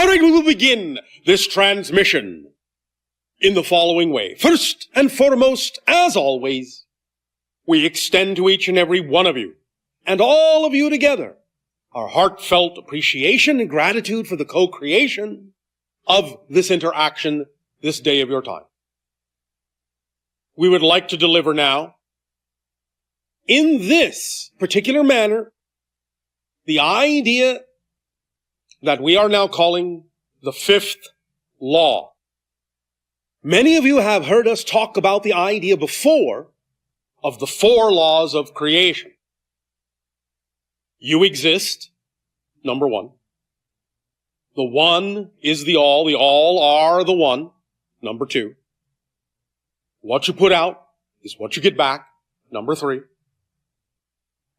All right, we will begin this transmission in the following way. First and foremost, as always, we extend to each and every one of you, and all of you together, our heartfelt appreciation and gratitude for the co-creation of this interaction this day of your time. We would like to deliver now, in this particular manner, the idea that we are now calling the fifth law. Many of you have heard us talk about the idea before of the four laws of creation. You exist, number one. The one is the all are the one, number two. What you put out is what you get back, number three.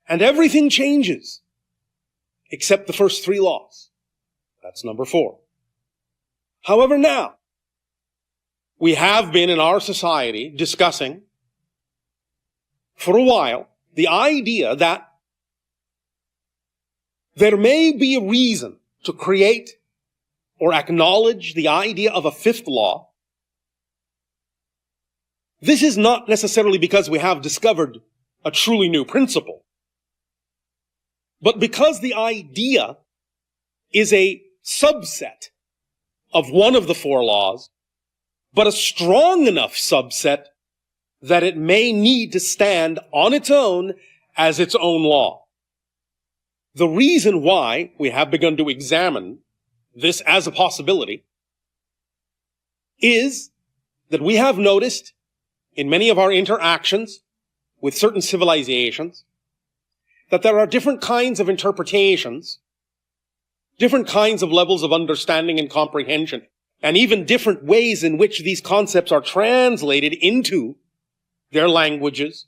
And everything changes, except the first three laws. That's number four. However, now, we have been in our society discussing for a while the idea that there may be a reason to create or acknowledge the idea of a fifth law. This is not necessarily because we have discovered a truly new principle, but because the idea is a subset of one of the four laws, but a strong enough subset that it may need to stand on its own as its own law. The reason why we have begun to examine this as a possibility is that we have noticed in many of our interactions with certain civilizations that there are different kinds of interpretations, different kinds of levels of understanding and comprehension, and even different ways in which these concepts are translated into their languages,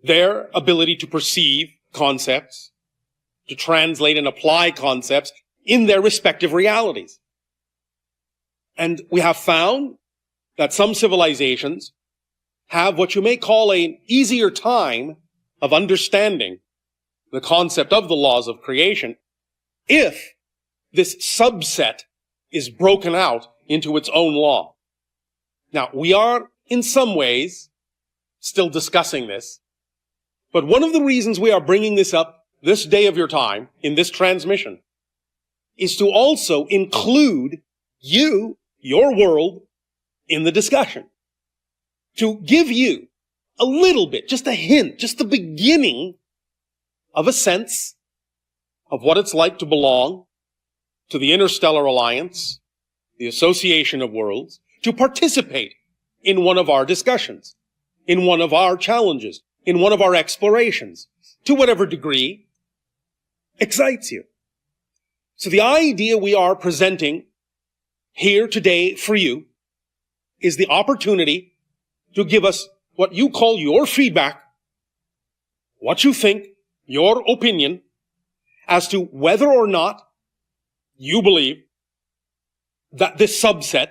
their ability to perceive concepts, to translate and apply concepts in their respective realities. And we have found that some civilizations have what you may call an easier time of understanding the concept of the laws of creation if this subset is broken out into its own law. Now, we are in some ways still discussing this, but one of the reasons we are bringing this up this day of your time in this transmission is to also include you, your world, in the discussion. To give you a little bit, just a hint, just the beginning of a sense of what it's like to belong to the Interstellar Alliance, the Association of Worlds, to participate in one of our discussions, in one of our challenges, in one of our explorations, to whatever degree excites you. So the idea we are presenting here today for you is the opportunity to give us what you call your feedback, what you think, your opinion, as to whether or not you believe that this subset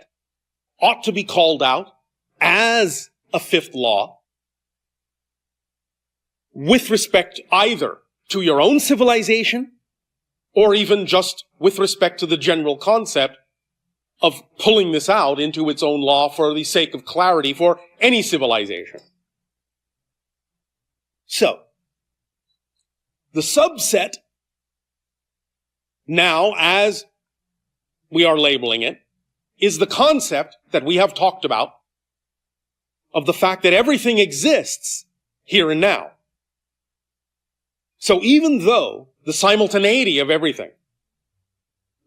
ought to be called out as a fifth law with respect either to your own civilization or even just with respect to the general concept of pulling this out into its own law for the sake of clarity for any civilization. So, the subset now, as we are labeling it, is the concept that we have talked about of the fact that everything exists here and now. So even though the simultaneity of everything,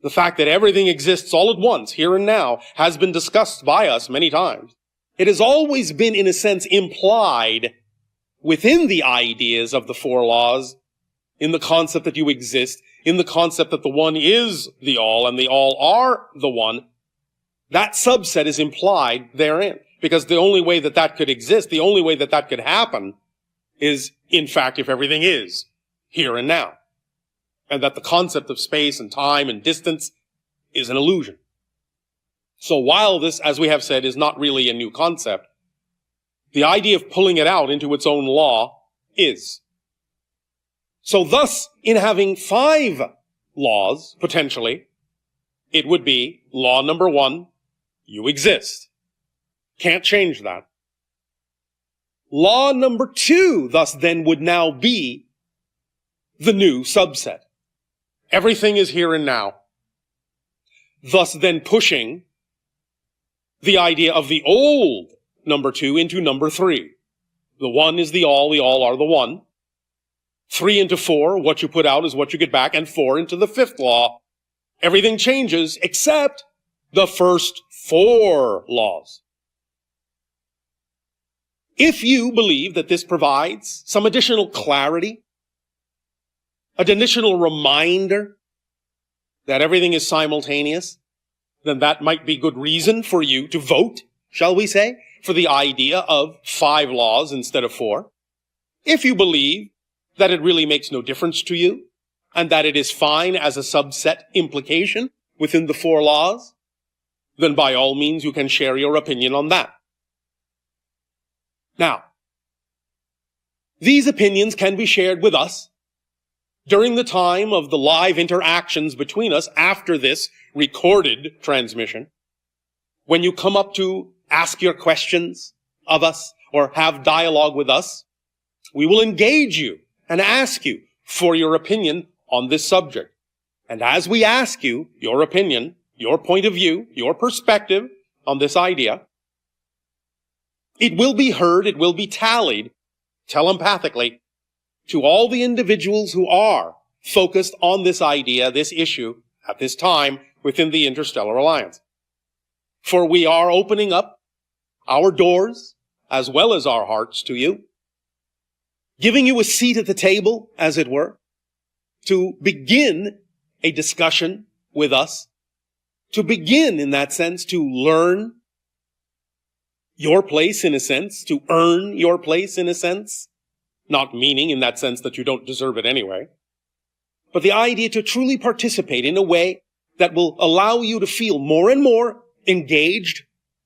the fact that everything exists all at once, here and now, has been discussed by us many times, it has always been, in a sense, implied within the ideas of the four laws, in the concept that you exist, in the concept that the one is the all and the all are the one. That subset is implied therein. Because the only way that that could exist, the only way that that could happen is, in fact, if everything is here and now. And that the concept of space and time and distance is an illusion. So while this, as we have said, is not really a new concept, the idea of pulling it out into its own law is. So thus, in having 5 laws, potentially, it would be law number 1, you exist. Can't change that. Law number 2, thus then, would now be the new subset. Everything is here and now. Thus then pushing the idea of the old number 2 into number 3. The 1 is the all are the 1. 3 into 4, what you put out is what you get back, and 4 into the 5th law. Everything changes except the first 4 laws. If you believe that this provides some additional clarity, an additional reminder that everything is simultaneous, then that might be good reason for you to vote, shall we say, for the idea of 5 laws instead of 4. If you believe that it really makes no difference to you, and that it is fine as a subset implication within the 4 laws, then by all means you can share your opinion on that. Now, these opinions can be shared with us during the time of the live interactions between us after this recorded transmission. When you come up to ask your questions of us or have dialogue with us, we will engage you and ask you for your opinion on this subject. And as we ask you your opinion, your point of view, your perspective on this idea, it will be heard, it will be tallied telepathically to all the individuals who are focused on this idea, this issue, at this time within the Interstellar Alliance. For we are opening up our doors as well as our hearts to you, giving you a seat at the table, as it were, to begin a discussion with us, to begin, in that sense, to learn your place, in a sense, to earn your place, in a sense, not meaning in that sense that you don't deserve it anyway, but the idea to truly participate in a way that will allow you to feel more and more engaged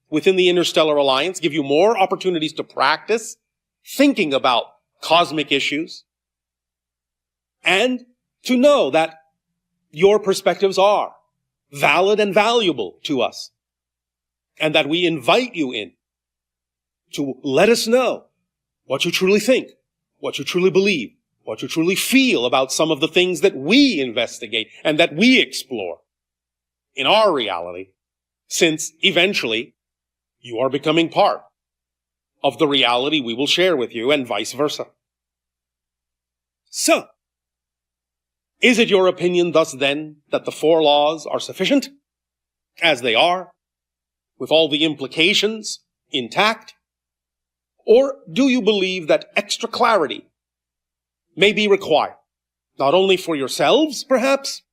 within the Interstellar Alliance, give you more opportunities to practice thinking about cosmic issues, and to know that your perspectives are valid and valuable to us, and that we invite you in to let us know what you truly think, what you truly believe, what you truly feel about some of the things that we investigate and that we explore in our reality, since eventually you are becoming part of the reality we will share with you, and vice versa. So, is it your opinion thus then that the 4 laws are sufficient, as they are, with all the implications intact? Or do you believe that extra clarity may be required, not only for yourselves, perhaps,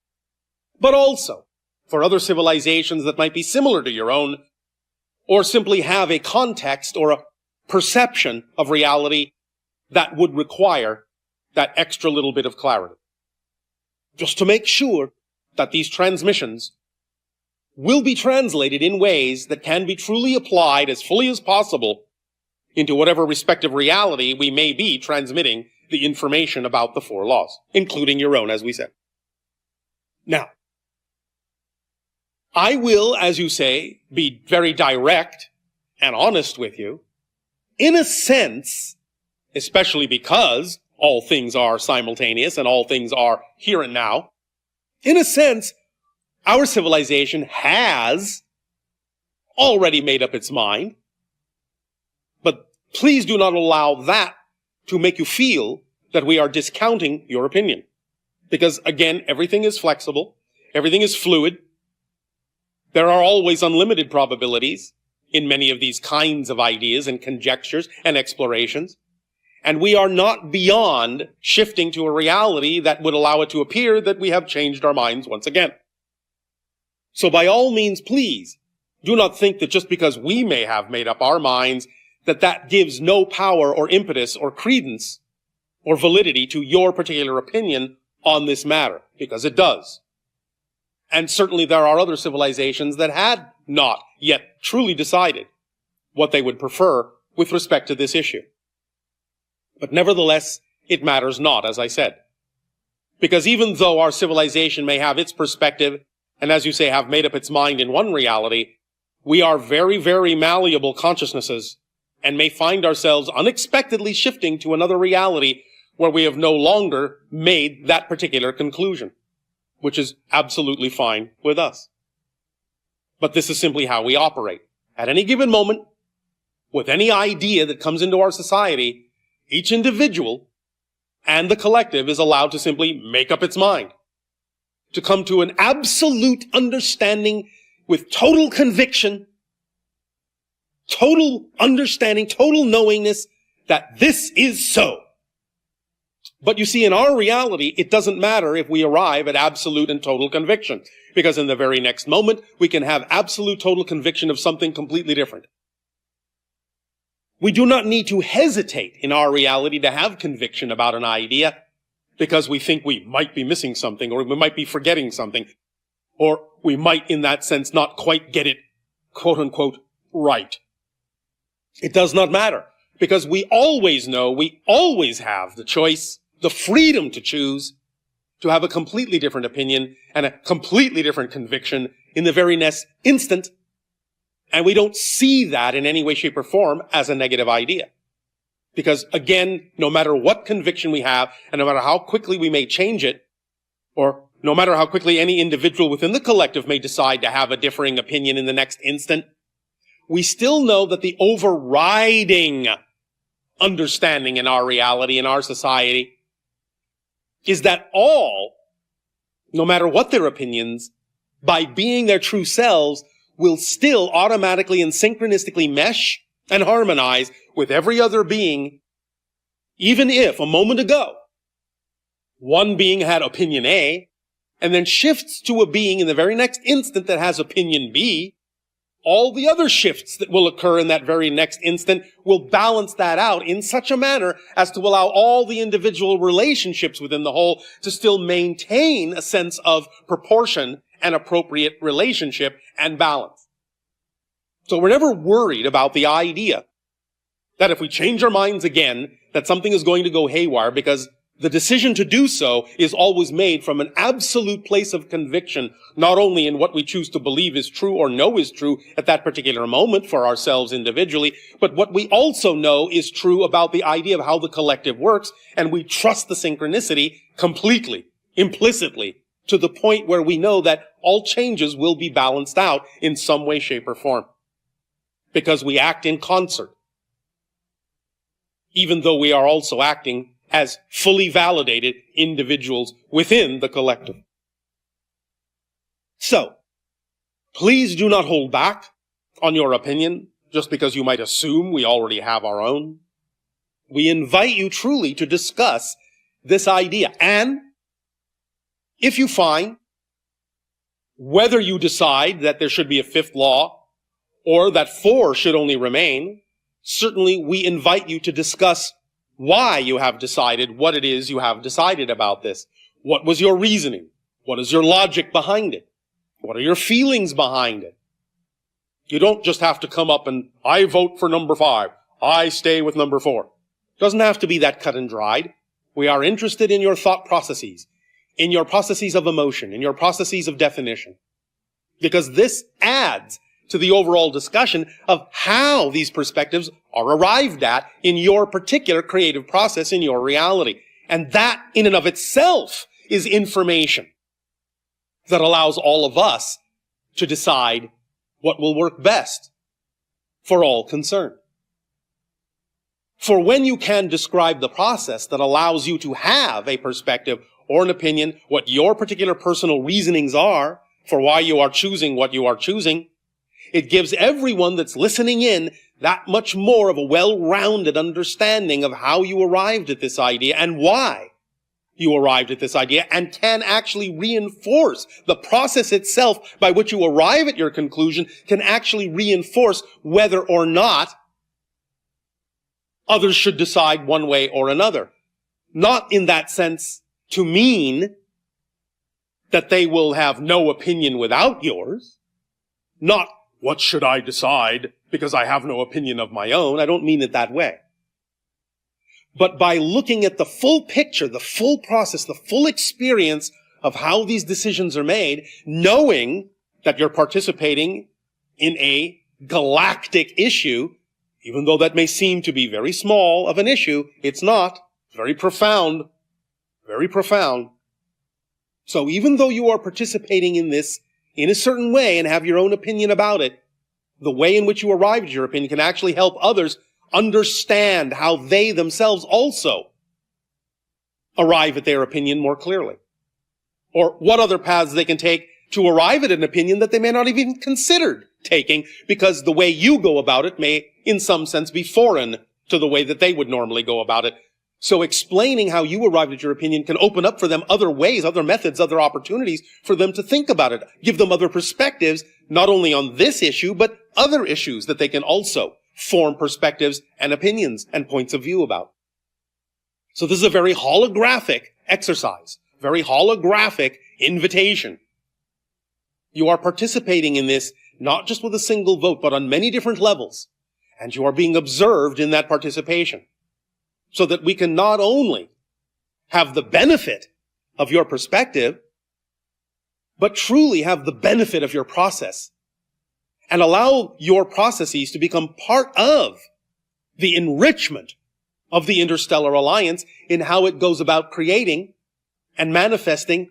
but also for other civilizations that might be similar to your own, or simply have a context or a perception of reality that would require that extra little bit of clarity? Just to make sure that these transmissions will be translated in ways that can be truly applied as fully as possible into whatever respective reality we may be transmitting the information about the 4 laws, including your own, as we said. Now, I will, as you say, be very direct and honest with you, in a sense, especially because all things are simultaneous and all things are here and now. In a sense, our civilization has already made up its mind, but please do not allow that to make you feel that we are discounting your opinion. Because again, everything is flexible, everything is fluid. There are always unlimited probabilities in many of these kinds of ideas and conjectures and explorations. And we are not beyond shifting to a reality that would allow it to appear that we have changed our minds once again. So by all means, please, do not think that just because we may have made up our minds, that that gives no power or impetus or credence or validity to your particular opinion on this matter, because it does. And certainly there are other civilizations that had not yet truly decided what they would prefer with respect to this issue. But nevertheless, it matters not, as I said. Because even though our civilization may have its perspective and as you say, have made up its mind in one reality, we are very, very malleable consciousnesses and may find ourselves unexpectedly shifting to another reality where we have no longer made that particular conclusion, which is absolutely fine with us. But this is simply how we operate. At any given moment, with any idea that comes into our society, each individual and the collective is allowed to simply make up its mind, to come to an absolute understanding with total conviction, total understanding, total knowingness that this is so. But you see, in our reality, it doesn't matter if we arrive at absolute and total conviction, because in the very next moment, we can have absolute total conviction of something completely different. We do not need to hesitate in our reality to have conviction about an idea because we think we might be missing something, or we might be forgetting something, or we might, in that sense, not quite get it, quote unquote, right. It does not matter, because we always know, we always have the choice, the freedom to choose, to have a completely different opinion and a completely different conviction in the very next instant. And we don't see that in any way, shape, or form as a negative idea. Because again, no matter what conviction we have, and no matter how quickly we may change it, or no matter how quickly any individual within the collective may decide to have a differing opinion in the next instant, we still know that the overriding understanding in our reality, in our society, is that all, no matter what their opinions, by being their true selves, will still automatically and synchronistically mesh and harmonize with every other being, even if a moment ago one being had opinion A and then shifts to a being in the very next instant that has opinion B. All the other shifts that will occur in that very next instant will balance that out in such a manner as to allow all the individual relationships within the whole to still maintain a sense of proportion and appropriate relationship and balance. So we're never worried about the idea that if we change our minds again, that something is going to go haywire, because the decision to do so is always made from an absolute place of conviction, not only in what we choose to believe is true or know is true at that particular moment for ourselves individually, but what we also know is true about the idea of how the collective works, and we trust the synchronicity completely, implicitly, to the point where we know that all changes will be balanced out in some way, shape, or form. Because we act in concert, even though we are also acting as fully validated individuals within the collective. So, please do not hold back on your opinion just because you might assume we already have our own. We invite you truly to discuss this idea. And if you find, whether you decide that there should be a fifth law or that four should only remain, certainly we invite you to discuss why you have decided what it is you have decided about this. What was your reasoning? What is your logic behind it? What are your feelings behind it? You don't just have to come up and, I vote for number 5. I stay with number 4. It doesn't have to be that cut and dried. We are interested in your thought processes, in your processes of emotion, in your processes of definition. Because this adds to the overall discussion of how these perspectives are arrived at in your particular creative process in your reality. And that in and of itself is information that allows all of us to decide what will work best for all concerned. For when you can describe the process that allows you to have a perspective or an opinion, what your particular personal reasonings are for why you are choosing what you are choosing, it gives everyone that's listening in that much more of a well-rounded understanding of how you arrived at this idea and why you arrived at this idea, and can actually reinforce the process itself by which you arrive at your conclusion, can actually reinforce whether or not others should decide one way or another. Not in that sense to mean that they will have no opinion without yours, not what should I decide because I have no opinion of my own. I don't mean it that way. But by looking at the full picture, the full process, the full experience of how these decisions are made, knowing that you're participating in a galactic issue, even though that may seem to be very small of an issue, it's not. It's very profound. Very profound. So even though you are participating in this in a certain way and have your own opinion about it, the way in which you arrive at your opinion can actually help others understand how they themselves also arrive at their opinion more clearly. Or what other paths they can take to arrive at an opinion that they may not have even considered taking, because the way you go about it may, in some sense, be foreign to the way that they would normally go about it. So explaining how you arrived at your opinion can open up for them other ways, other methods, other opportunities for them to think about it, give them other perspectives, not only on this issue, but other issues that they can also form perspectives and opinions and points of view about. So this is a very holographic exercise, very holographic invitation. You are participating in this not just with a single vote, but on many different levels. And you are being observed in that participation. So that we can not only have the benefit of your perspective, but truly have the benefit of your process. And allow your processes to become part of the enrichment of the interstellar alliance in how it goes about creating and manifesting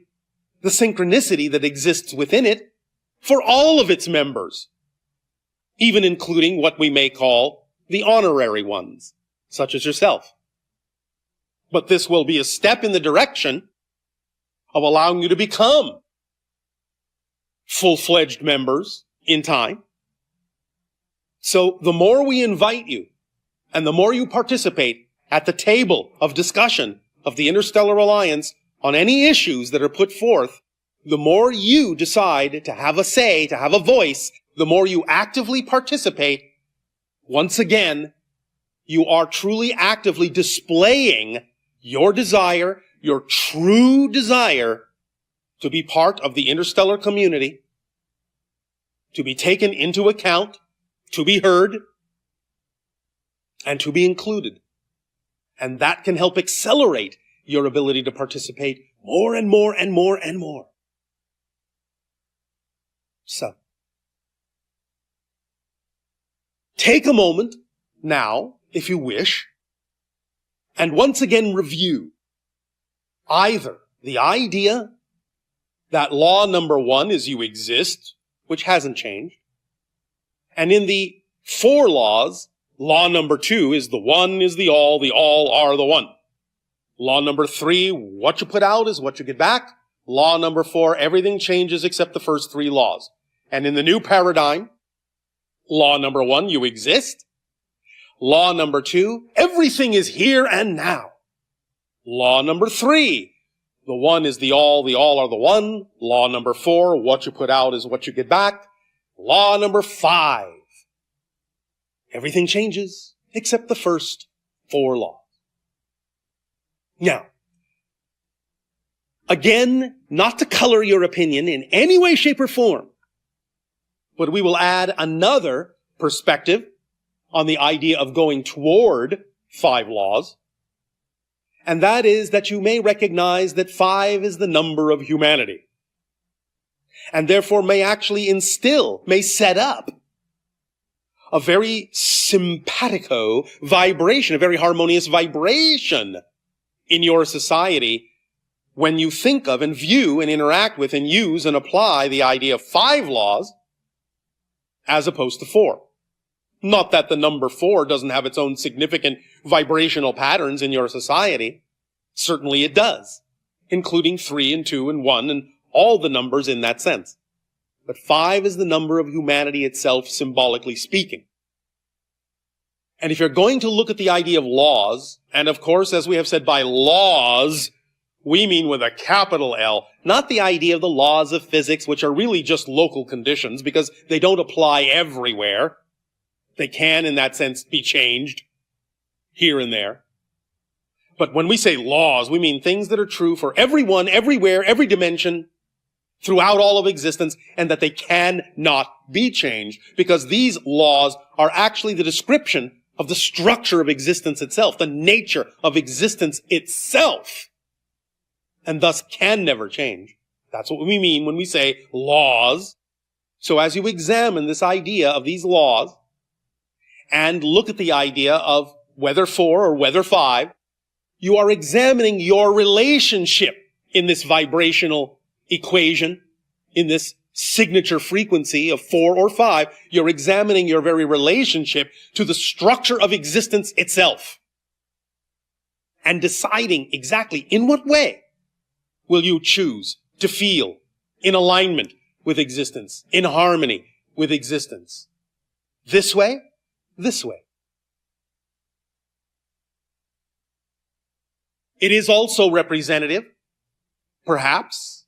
the synchronicity that exists within it for all of its members, even including what we may call the honorary ones, such as yourself. But this will be a step in the direction of allowing you to become full-fledged members in time. So the more we invite you and the more you participate at the table of discussion of the Interstellar Alliance on any issues that are put forth, the more you decide to have a say, to have a voice, the more you actively participate, once again, you are truly actively displaying your desire, your true desire, to be part of the interstellar community, to be taken into account, to be heard, and to be included. And that can help accelerate your ability to participate more and more and more and more. So, take a moment now, if you wish, and once again review either the idea that law number 1 is you exist, which hasn't changed, and in the 4 laws, law number 2 is the one is the all are the one. Law number 3, what you put out is what you get back. Law number 4, everything changes except the first 3 laws. And in the new paradigm, law number 1, you exist. Law number 2, everything is here and now. Law number 3, the one is the all are the one. Law number 4, what you put out is what you get back. Law number 5, everything changes except the first 4 laws. Now, again, not to color your opinion in any way, shape, or form, but we will add another perspective on the idea of going toward 5 laws. And that is that you may recognize that 5 is the number of humanity. And therefore may actually may set up a very simpatico vibration, a very harmonious vibration in your society when you think of and view and interact with and use and apply the idea of 5 laws as opposed to 4. Not that the number 4 doesn't have its own significant vibrational patterns in your society. Certainly it does, including 3 and 2 and 1 and all the numbers in that sense. But 5 is the number of humanity itself, symbolically speaking. And if you're going to look at the idea of laws, and of course, as we have said, by laws, we mean with a capital L, not the idea of the laws of physics, which are really just local conditions, because they don't apply everywhere. They can, in that sense, be changed here and there. But when we say laws, we mean things that are true for everyone, everywhere, every dimension, throughout all of existence, and that they cannot be changed, because these laws are actually the description of the structure of existence itself, the nature of existence itself. and thus can never change. That's what we mean when we say laws. So as you examine this idea of these laws and look at the idea of whether 4 or whether 5, you are examining your relationship in this vibrational equation, in this signature frequency of 4 or 5. You're examining your very relationship to the structure of existence itself and deciding exactly in what way will you choose to feel in alignment with existence, in harmony with existence. This way, this way. It is also representative, perhaps,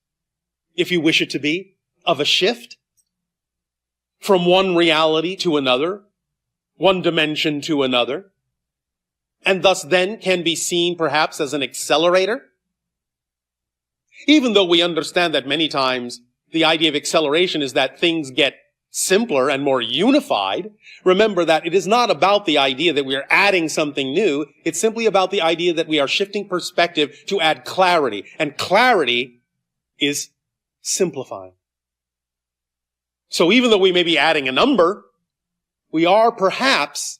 if you wish it to be, of a shift from one reality to another, one dimension to another, and thus then can be seen perhaps as an accelerator. Even though we understand that many times the idea of acceleration is that things get simpler and more unified, remember that it is not about the idea that we are adding something new. It's simply about the idea that we are shifting perspective to add clarity. And clarity is simplifying. So even though we may be adding a number, we are perhaps,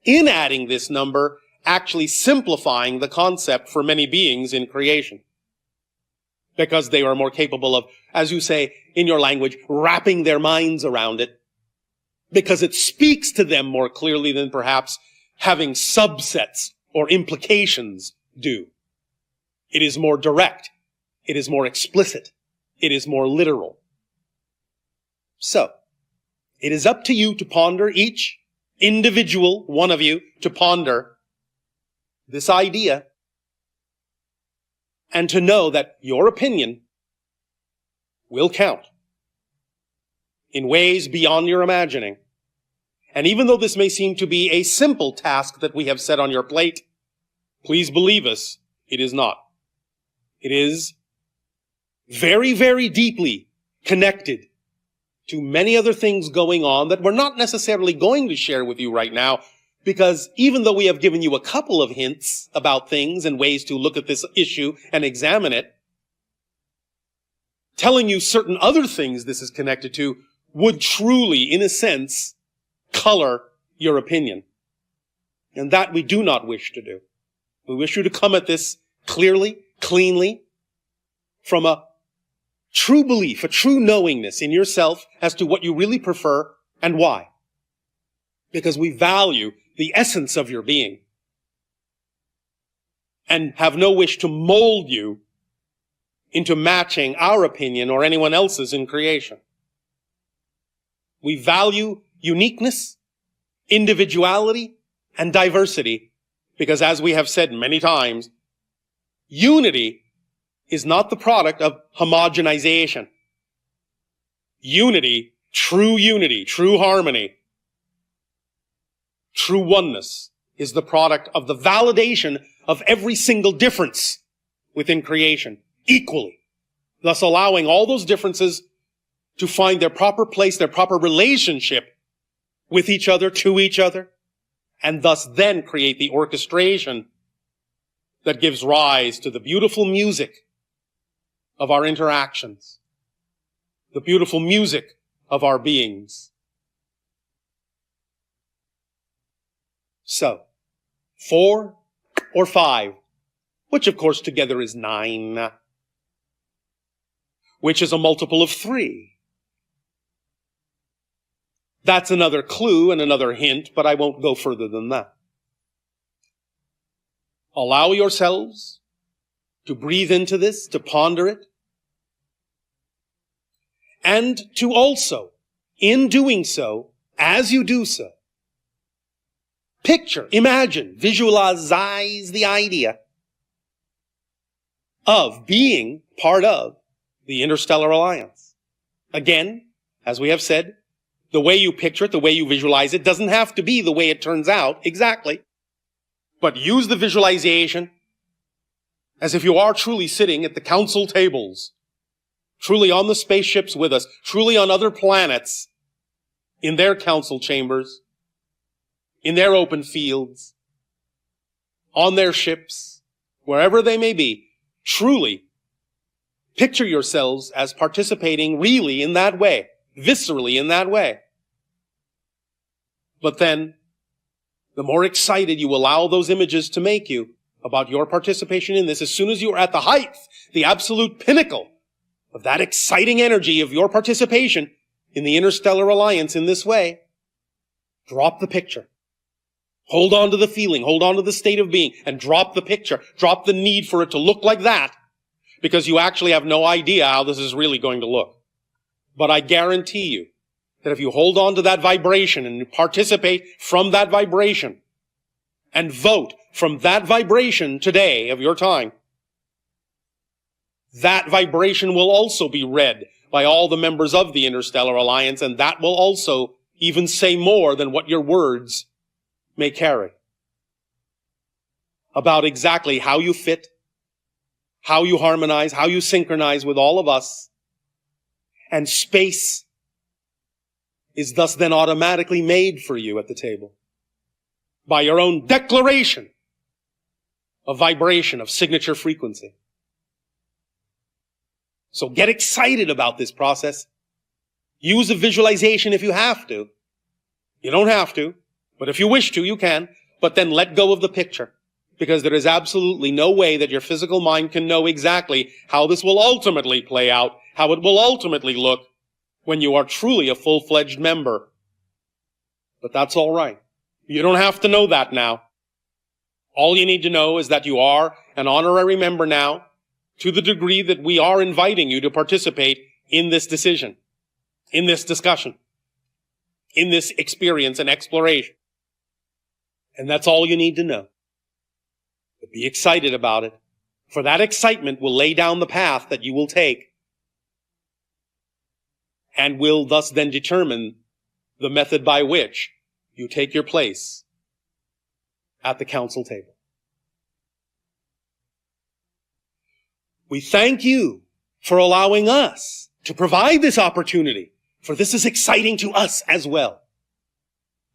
in adding this number, actually simplifying the concept for many beings in creation. Because they are more capable of, as you say in your language, wrapping their minds around it. Because it speaks to them more clearly than perhaps having subsets or implications do. It is more direct. It is more explicit. It is more literal. So, it is up to you to ponder, each individual one of you to ponder this idea and to know that your opinion will count in ways beyond your imagining. And even though this may seem to be a simple task that we have set on your plate, please believe us, it is not. It is very, very deeply connected to many other things going on that we're not necessarily going to share with you right now, because even though we have given you a couple of hints about things and ways to look at this issue and examine it, telling you certain other things this is connected to would truly, in a sense, color your opinion. And that we do not wish to do. We wish you to come at this clearly, cleanly, from a true belief, a true knowingness in yourself as to what you really prefer and why. Because we value the essence of your being and have no wish to mold you into matching our opinion or anyone else's in creation. We value uniqueness, individuality, and diversity because, as we have said many times, unity is not the product of homogenization. Unity, true harmony, true oneness is the product of the validation of every single difference within creation equally, thus allowing all those differences to find their proper place, their proper relationship with each other, to each other, and thus then create the orchestration that gives rise to the beautiful music of our interactions, the beautiful music of our beings. So, 4 or 5, which of course together is 9, which is a multiple of 3. That's another clue and another hint, but I won't go further than that. Allow yourselves to breathe into this, to ponder it, and to also, in doing so, as you do so, picture, imagine, visualize the idea of being part of the Interstellar Alliance. Again, as we have said, the way you picture it, the way you visualize it, doesn't have to be the way it turns out exactly. But use the visualization as if you are truly sitting at the council tables, truly on the spaceships with us, truly on other planets, in their council chambers, in their open fields, on their ships, wherever they may be, truly Picture yourselves as participating really in that way, viscerally in that way. But then, the more excited you allow those images to make you about your participation in this, as soon as you are at the height, the absolute pinnacle of that exciting energy of your participation in the interstellar alliance in this way, drop the picture. Hold on to the feeling, hold on to the state of being, and drop the picture. Drop the need for it to look like that, because you actually have no idea how this is really going to look. But I guarantee you that if you hold on to that vibration and participate from that vibration and vote from that vibration today of your time, that vibration will also be read by all the members of the Interstellar Alliance, and that will also even say more than what your words may carry about exactly how you fit, how you harmonize, how you synchronize with all of us. And space is thus then automatically made for you at the table by your own declaration of vibration, of signature frequency. So get excited about this process. Use a visualization if you have to. You don't have to, but if you wish to, you can. But then let go of the picture, because there is absolutely no way that your physical mind can know exactly how this will ultimately play out, how it will ultimately look when you are truly a full-fledged member. But that's all right. You don't have to know that now. All you need to know is that you are an honorary member now, to the degree that we are inviting you to participate in this decision, in this discussion, in this experience and exploration. And that's all you need to know. But be excited about it, for that excitement will lay down the path that you will take and will thus then determine the method by which you take your place at the council table. We thank you for allowing us to provide this opportunity, for this is exciting to us as well.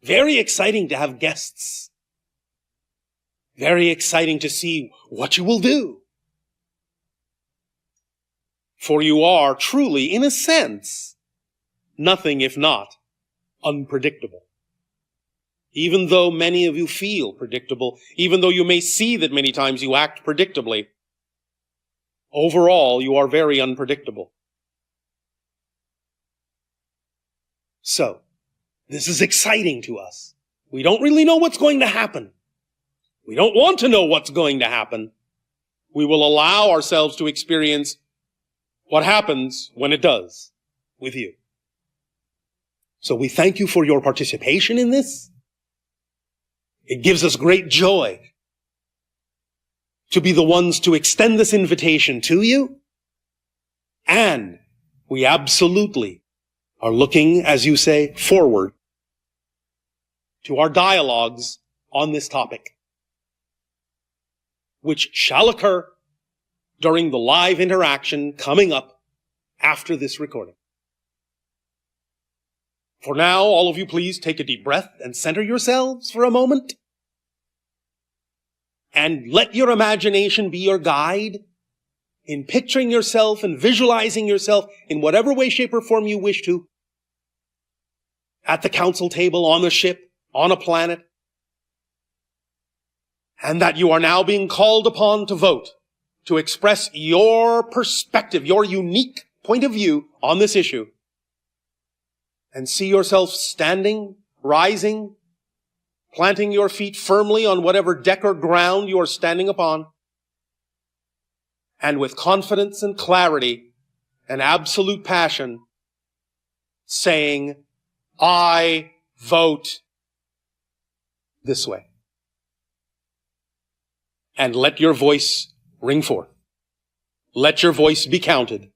Very exciting to have guests. Very exciting to see what you will do. For you are truly, in a sense, nothing if not unpredictable. Even though many of you feel predictable, even though you may see that many times you act predictably, overall, you are very unpredictable. So, this is exciting to us. We don't really know what's going to happen. We don't want to know what's going to happen. We will allow ourselves to experience what happens when it does with you. So we thank you for your participation in this. It gives us great joy to be the ones to extend this invitation to you. And we absolutely are looking, as you say, forward to our dialogues on this topic, which shall occur during the live interaction coming up after this recording. For now, all of you please take a deep breath and center yourselves for a moment. And let your imagination be your guide in picturing yourself and visualizing yourself in whatever way, shape, or form you wish to at the council table, on the ship, on a planet. And that you are now being called upon to vote, to express your perspective, your unique point of view on this issue. And see yourself standing, rising, planting your feet firmly on whatever deck or ground you are standing upon. And with confidence and clarity and absolute passion, saying, I vote this way. And let your voice ring forth. Let your voice be counted.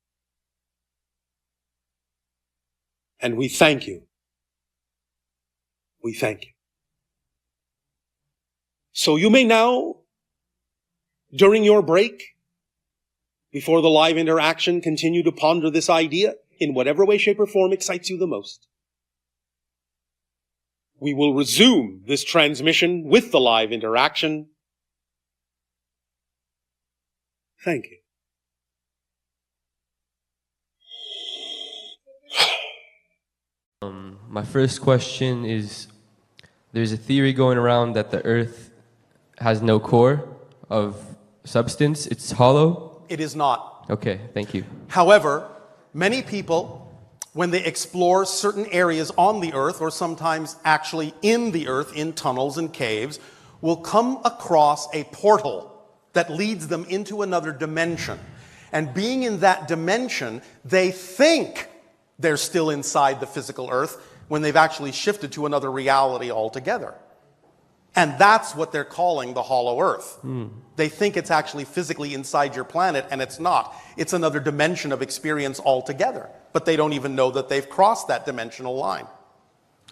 And we thank you. We thank you. So you may now, during your break, before the live interaction, continue to ponder this idea in whatever way, shape, or form excites you the most. We will resume this transmission with the live interaction. Thank you. My first question is, there's a theory going around that the Earth has no core of substance. It's hollow. It is not. Okay, thank you. However, many people, when they explore certain areas on the Earth, or sometimes actually in the Earth, in tunnels and caves, will come across a portal that leads them into another dimension. And being in that dimension, they think they're still inside the physical Earth when they've actually shifted to another reality altogether. And that's what they're calling the hollow Earth. They think it's actually physically inside your planet, and it's not. It's another dimension of experience altogether. But they don't even know that they've crossed that dimensional line.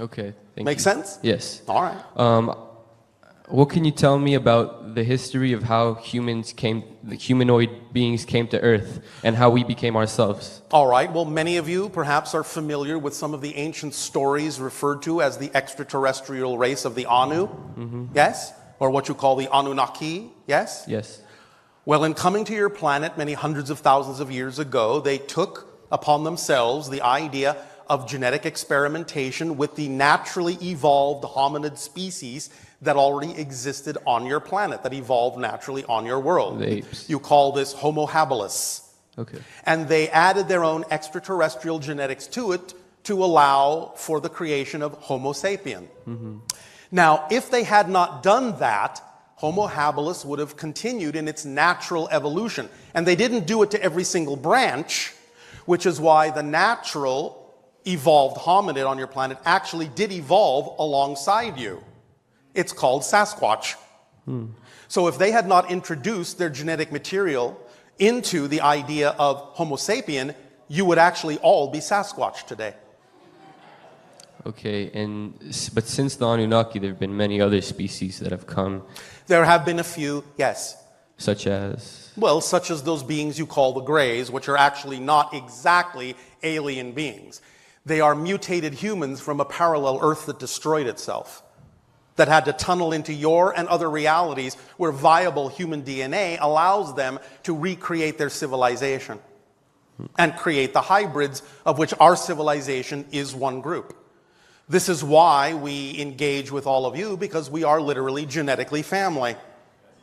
Okay, thank Make you. sense? Yes. All right. What can you tell me about the history of how the humanoid beings came to Earth, and how we became ourselves? All right. Well, many of you perhaps are familiar with some of the ancient stories referred to as the extraterrestrial race of the Anu. Yes? Or what you call the Anunnaki. Yes? Yes. Well, in coming to your planet many hundreds of thousands of years ago, they took upon themselves the idea of genetic experimentation with the naturally evolved hominid species that already existed on your planet, that evolved naturally on your world. The apes. You call this Homo habilis. Okay. And they added their own extraterrestrial genetics to it to allow for the creation of Homo sapien. Now, if they had not done that, Homo habilis would have continued in its natural evolution. And they didn't do it to every single branch, which is why the natural evolved hominid on your planet actually did evolve alongside you. It's called Sasquatch. So if they had not introduced their genetic material into the idea of Homo sapien, you would actually all be Sasquatch today. Okay, but since the Anunnaki, there have been many other species that have come. There have been a few, yes. Such as? Well, such as those beings you call the Greys, which are actually not exactly alien beings. They are mutated humans from a parallel Earth that destroyed itself, that had to tunnel into your and other realities where viable human DNA allows them to recreate their civilization and create the hybrids of which our civilization is one group. This is why we engage with all of you, because we are literally genetically family.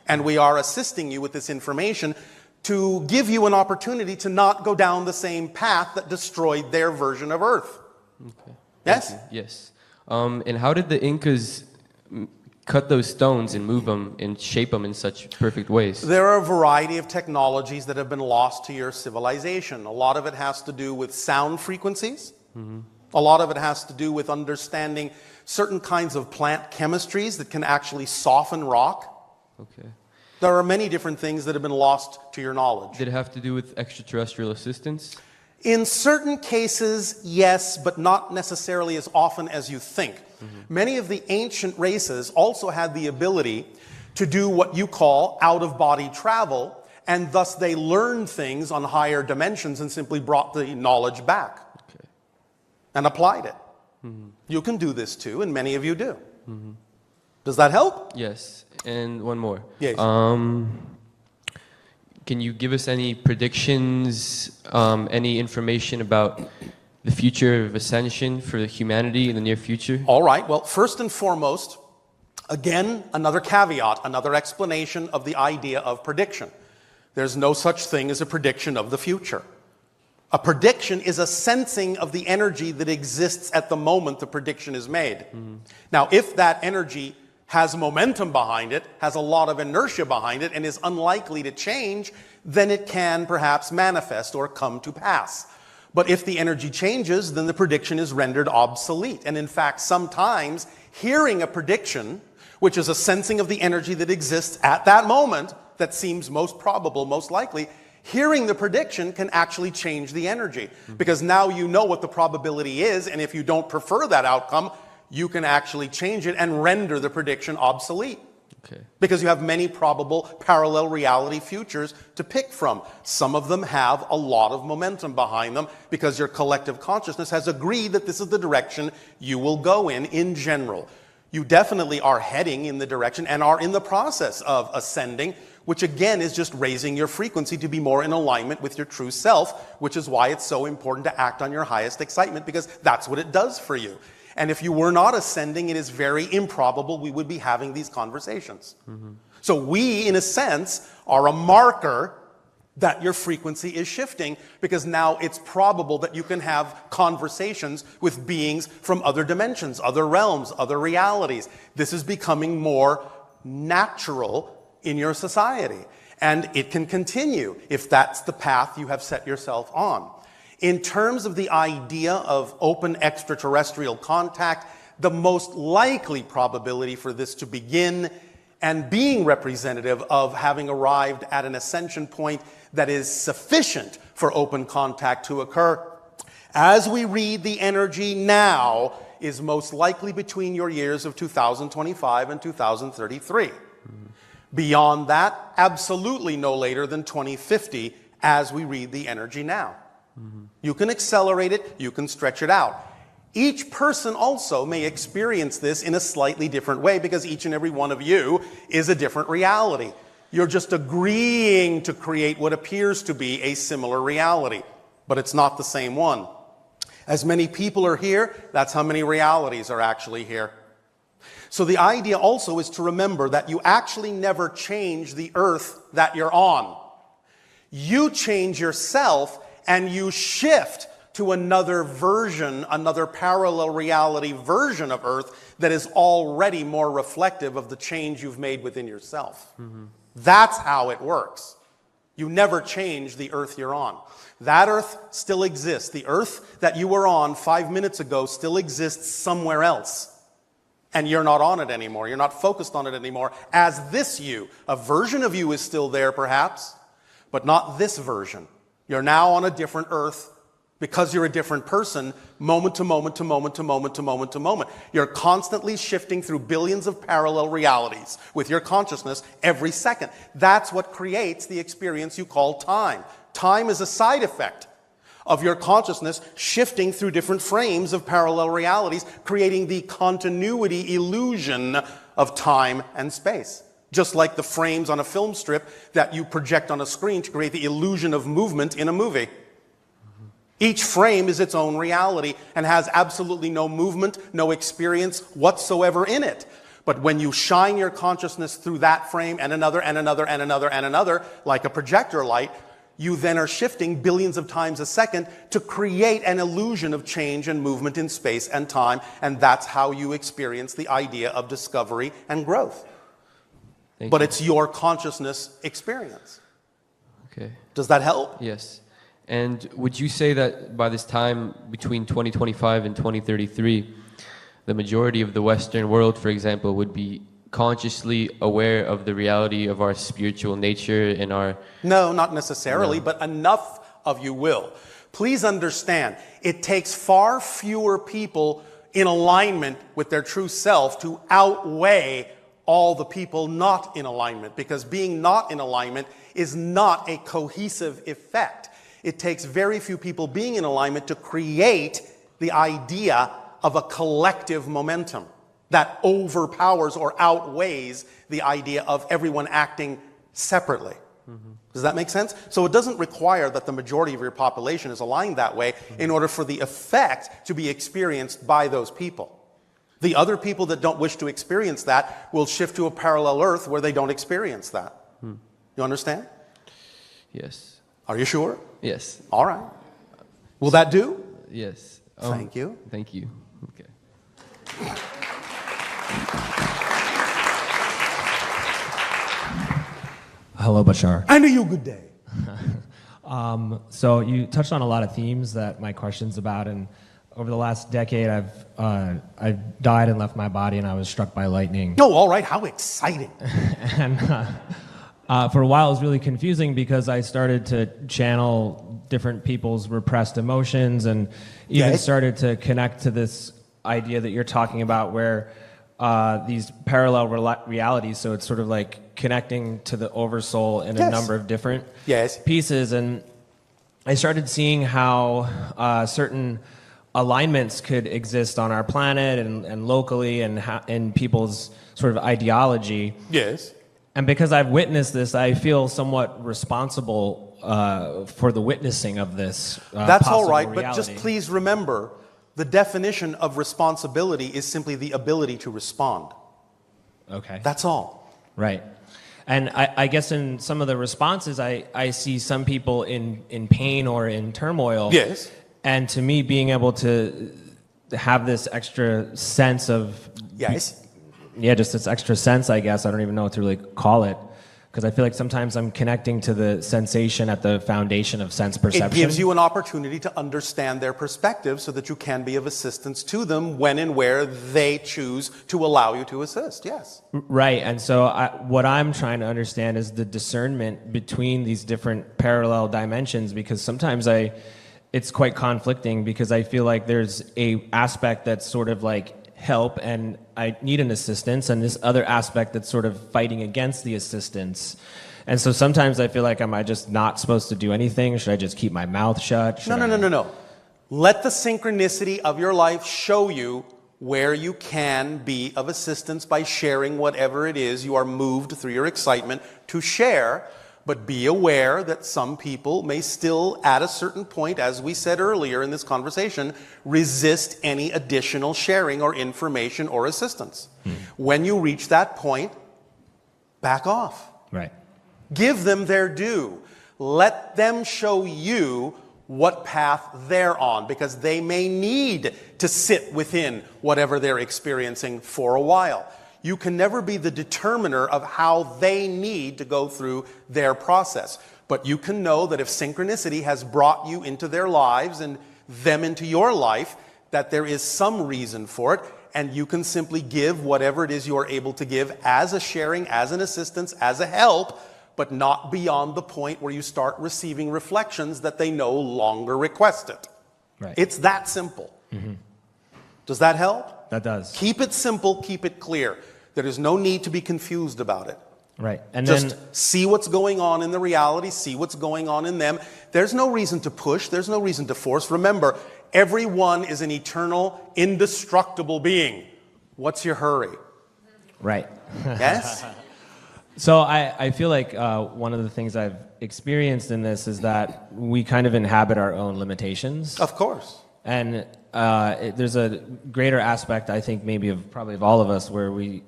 And we are assisting you with this information to give you an opportunity to not go down the same path that destroyed their version of Earth. Okay. Yes? Yes. And how did the Incas cut those stones and move them and shape them in such perfect ways? There are a variety of technologies that have been lost to your civilization. A lot of it has to do with sound frequencies. A lot of it has to do with understanding certain kinds of plant chemistries that can actually soften rock. Okay. There are many different things that have been lost to your knowledge. Did it have to do with extraterrestrial assistance? In certain cases, yes, but not necessarily as often as you think. Many of the ancient races also had the ability to do what you call out-of-body travel, and thus they learned things on higher dimensions and simply brought the knowledge back and applied it. You can do this too, and many of you do. Does that help? Yes. And one more. Yes. Can you give us any predictions, any information about the future of ascension for humanity in the near future? All right. Well, first and foremost, again, another caveat, another explanation of the idea of prediction. There's no such thing as a prediction of the future. A prediction is a sensing of the energy that exists at the moment the prediction is made. Now, if that energy has momentum behind it, has a lot of inertia behind it, and is unlikely to change, then it can perhaps manifest or come to pass. But if the energy changes, then the prediction is rendered obsolete. And in fact, sometimes hearing a prediction, which is a sensing of the energy that exists at that moment, that seems most probable, most likely, hearing the prediction can actually change the energy. Because now you know what the probability is, and if you don't prefer that outcome, you can actually change it and render the prediction obsolete. Okay. Because you have many probable parallel reality futures to pick from. Some of them have a lot of momentum behind them because your collective consciousness has agreed that this is the direction you will go in general. You definitely are heading in the direction and are in the process of ascending, which again is just raising your frequency to be more in alignment with your true self, which is why it's so important to act on your highest excitement, because that's what it does for you. And if you were not ascending, it is very improbable we would be having these conversations. So we, in a sense, are a marker that your frequency is shifting, because now it's probable that you can have conversations with beings from other dimensions, other realms, other realities. This is becoming more natural in your society. And it can continue if that's the path you have set yourself on. In terms of the idea of open extraterrestrial contact, the most likely probability for this to begin and being representative of having arrived at an ascension point that is sufficient for open contact to occur, as we read the energy now, is most likely between your years of 2025 and 2033. Beyond that, absolutely no later than 2050, as we read the energy now. You can accelerate it, you can stretch it out. Each person also may experience this in a slightly different way, because each and every one of you is a different reality. You're just agreeing to create what appears to be a similar reality, but it's not the same one. As many people are here, that's how many realities are actually here. So the idea also is to remember that you actually never change the earth that you're on. You change yourself and you shift to another version, another parallel reality version of Earth that is already more reflective of the change you've made within yourself. That's how it works. You never change the Earth you're on. That Earth still exists. The Earth that you were on 5 minutes ago still exists somewhere else. And you're not on it anymore. You're not focused on it anymore as this you. A version of you is still there perhaps, but not this version. You're now on a different Earth because you're a different person, moment to moment to moment to moment to moment to moment. You're constantly shifting through billions of parallel realities with your consciousness every second. That's what creates the experience you call time. Time is a side effect of your consciousness shifting through different frames of parallel realities, creating the continuity illusion of time and space. Just like the frames on a film strip that you project on a screen to create the illusion of movement in a movie. Each frame is its own reality and has absolutely no movement, no experience whatsoever in it. But when you shine your consciousness through that frame and another and another and another and another, like a projector light, you then are shifting billions of times a second to create an illusion of change and movement in space and time, and that's how you experience the idea of discovery and growth. But it's your consciousness experience. Okay. Does that help? Yes. And would you say that by this time, between 2025 and 2033, the majority of the Western world, for example, would be consciously aware of the reality of our spiritual nature and our... No, not necessarily, but enough of you will. Please understand, it takes far fewer people in alignment with their true self to outweigh all the people not in alignment, because being not in alignment is not a cohesive effect. It takes very few people being in alignment to create the idea of a collective momentum that overpowers or outweighs the idea of everyone acting separately. Does that make sense? So it doesn't require that the majority of your population is aligned that way in order for the effect to be experienced by those people. The other people that don't wish to experience that will shift to a parallel Earth where they don't experience that. You understand? Yes. Are you sure? Yes. All right. Will that do? Yes. Thank you. Thank you. Okay. Hello, Bashar. And a you good day. So you touched on a lot of themes that my question's about, and over the last decade, I've died and left my body, and I was struck by lightning. Oh, all right. How exciting. And for a while, it was really confusing because I started to channel different people's repressed emotions, and even started to connect to this idea that you're talking about, where these parallel realities. So it's sort of like connecting to the oversoul in a number of different pieces. And I started seeing how certain alignments could exist on our planet and locally and in people's sort of ideology. Yes. And because I've witnessed this, I feel somewhat responsible for the witnessing of this. That's all right, reality. but just please remember, the definition of responsibility is simply the ability to respond. Okay. That's all. Right. And I guess in some of the responses, I see some people in pain or in turmoil. Yes. And to me, being able to have this extra sense of... Yes. Yeah, just this extra sense, I guess. I don't even know what to really call it. Because I feel like sometimes I'm connecting to the sensation at the foundation of sense perception. It gives you an opportunity to understand their perspective so that you can be of assistance to them when and where they choose to allow you to assist. Yes. Right. And so what I'm trying to understand is the discernment between these different parallel dimensions, because sometimes it's quite conflicting, because I feel like there's a aspect that's sort of like help and I need an assistance, and this other aspect that's sort of fighting against the assistance. And so sometimes I feel like, am I just not supposed to do anything? Should I just keep my mouth shut? No. Let the synchronicity of your life show you where you can be of assistance by sharing whatever it is you are moved through your excitement to share. But be aware that some people may still, at a certain point, as we said earlier in this conversation, resist any additional sharing or information or assistance. When you reach that point, back off. Right. Give them their due. Let them show you what path they're on, because they may need to sit within whatever they're experiencing for a while. You can never be the determiner of how they need to go through their process. But you can know that if synchronicity has brought you into their lives and them into your life, that there is some reason for it, and you can simply give whatever it is you are able to give as a sharing, as an assistance, as a help, but not beyond the point where you start receiving reflections that they no longer request it. Right. It's that simple. Mm-hmm. Does that help? That does. Keep it simple, keep it clear. There is no need to be confused about it. Right. And just then see what's going on in the reality, see what's going on in them. There's no reason to push, there's no reason to force. Remember, everyone is an eternal, indestructible being. What's your hurry? Right. Yes? So I feel like one of the things I've experienced in this is that we kind of inhabit our own limitations. Of course. And there's a greater aspect, I think, maybe of probably of all of us, where we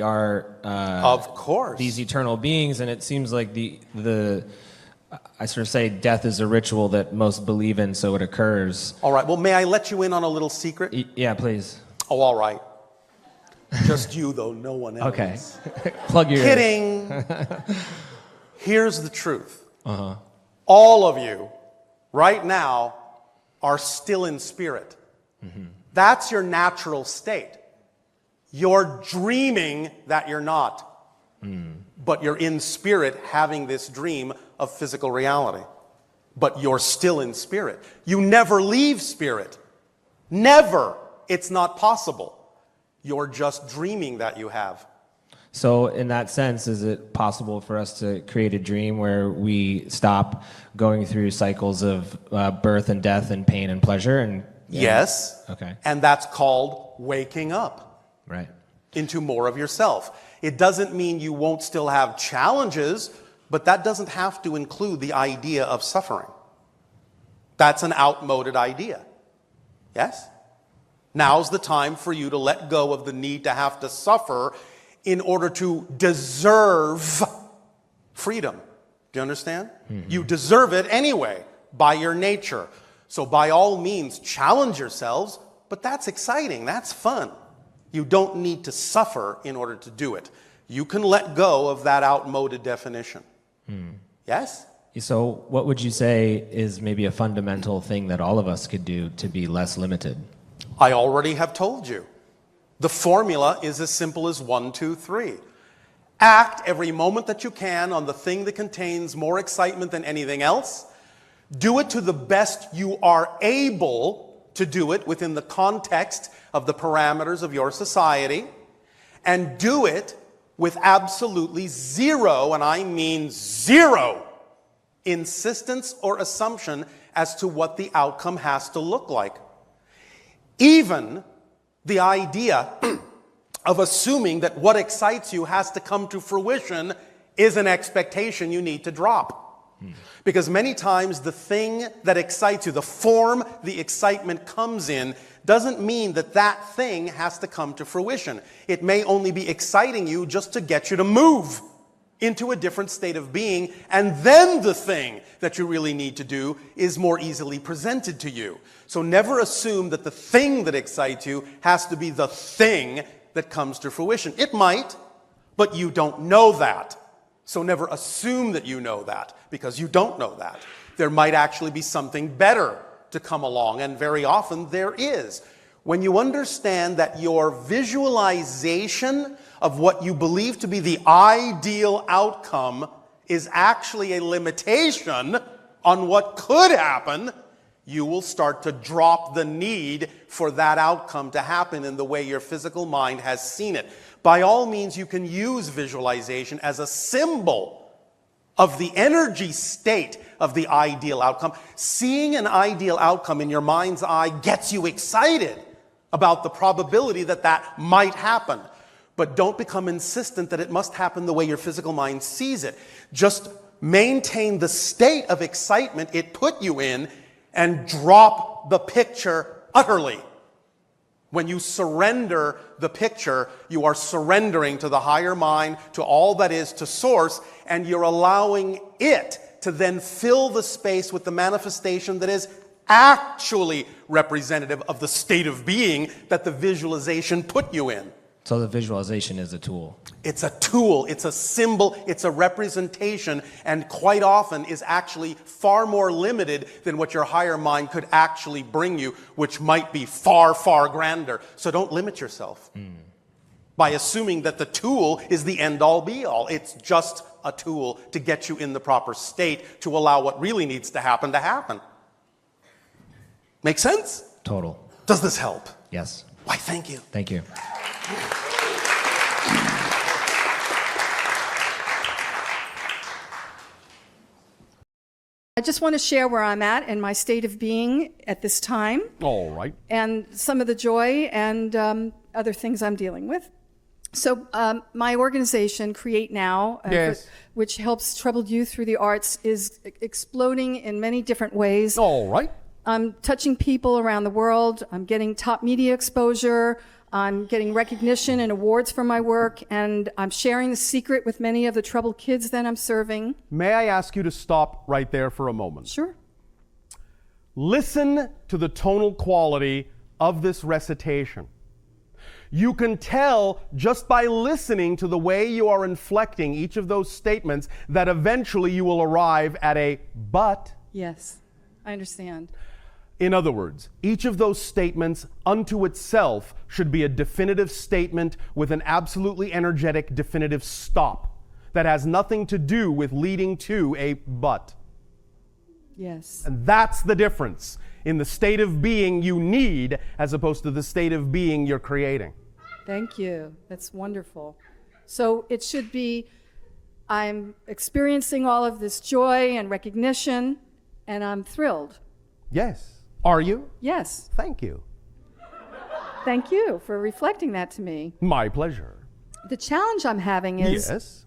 are of course these eternal beings, and it seems like the I sort of say death is a ritual that most believe in, so it occurs. All right. Well, may I let you in on a little secret? Yeah, please. Oh, all right. Just you, though, no one else. Okay. Plug your Kidding. Here's the truth. Uh-huh. All of you, right now, are still in spirit. Mm-hmm. That's your natural state. You're dreaming that you're not. But you're in spirit having this dream of physical reality. But you're still in spirit. You never leave spirit. Never. It's not possible. You're just dreaming that you have. So in that sense, is it possible for us to create a dream where we stop going through cycles of birth and death and pain and pleasure? And yes. Okay. And that's called waking up. Right. Into more of yourself. It doesn't mean you won't still have challenges, but that doesn't have to include the idea of suffering. That's an outmoded idea. Yes? Now's the time for you to let go of the need to have to suffer in order to deserve freedom. Do you understand? Mm-hmm. You deserve it anyway, by your nature. So by all means, challenge yourselves, but that's exciting, that's fun. You don't need to suffer in order to do it. You can let go of that outmoded definition. Yes? So what would you say is maybe a fundamental thing that all of us could do to be less limited? I already have told you. The formula is as simple as 1, 2, 3. Act every moment that you can on the thing that contains more excitement than anything else. Do it to the best you are able to do it within the context of the parameters of your society. And do it with absolutely zero, and I mean zero, insistence or assumption as to what the outcome has to look like. Even the idea of assuming that what excites you has to come to fruition is an expectation you need to drop. Because many times the thing that excites you, the form the excitement comes in, doesn't mean that that thing has to come to fruition. It may only be exciting you just to get you to move into a different state of being, and then the thing that you really need to do is more easily presented to you. So never assume that the thing that excites you has to be the thing that comes to fruition. It might, but you don't know that. So never assume that you know that, because you don't know that. There might actually be something better to come along, and very often there is. When you understand that your visualization of what you believe to be the ideal outcome is actually a limitation on what could happen, you will start to drop the need for that outcome to happen in the way your physical mind has seen it. By all means, you can use visualization as a symbol of the energy state of the ideal outcome. Seeing an ideal outcome in your mind's eye gets you excited about the probability that that might happen. But don't become insistent that it must happen the way your physical mind sees it. Just maintain the state of excitement it put you in and drop the picture utterly. When you surrender the picture, you are surrendering to the higher mind, to all that is, to source, and you're allowing it to then fill the space with the manifestation that is actually representative of the state of being that the visualization put you in. So the visualization is a tool. It's a tool, it's a symbol, it's a representation, and quite often is actually far more limited than what your higher mind could actually bring you, which might be far, far grander. So don't limit yourself by assuming that the tool is the end-all be-all. It's just a tool to get you in the proper state to allow what really needs to happen. Make sense? Total. Does this help? Yes. Why, thank you. Thank you. I just want to share where I'm at in my state of being at this time. All right. And some of the joy and other things I'm dealing with. So my organization, Create Now, Yes. which helps troubled youth through the arts, is exploding in many different ways. All right. I'm touching people around the world. I'm getting top media exposure. I'm getting recognition and awards for my work. And I'm sharing the secret with many of the troubled kids that I'm serving. May I ask you to stop right there for a moment? Sure. Listen to the tonal quality of this recitation. You can tell just by listening to the way you are inflecting each of those statements that eventually you will arrive at a but. Yes, I understand. In other words, each of those statements unto itself should be a definitive statement with an absolutely energetic definitive stop that has nothing to do with leading to a but. Yes. And that's the difference in the state of being you need as opposed to the state of being you're creating. Thank you. That's wonderful. So it should be, I'm experiencing all of this joy and recognition, and I'm thrilled. Yes. Are you? Yes. Thank you. Thank you for reflecting that to me. My pleasure. The challenge I'm having is Yes.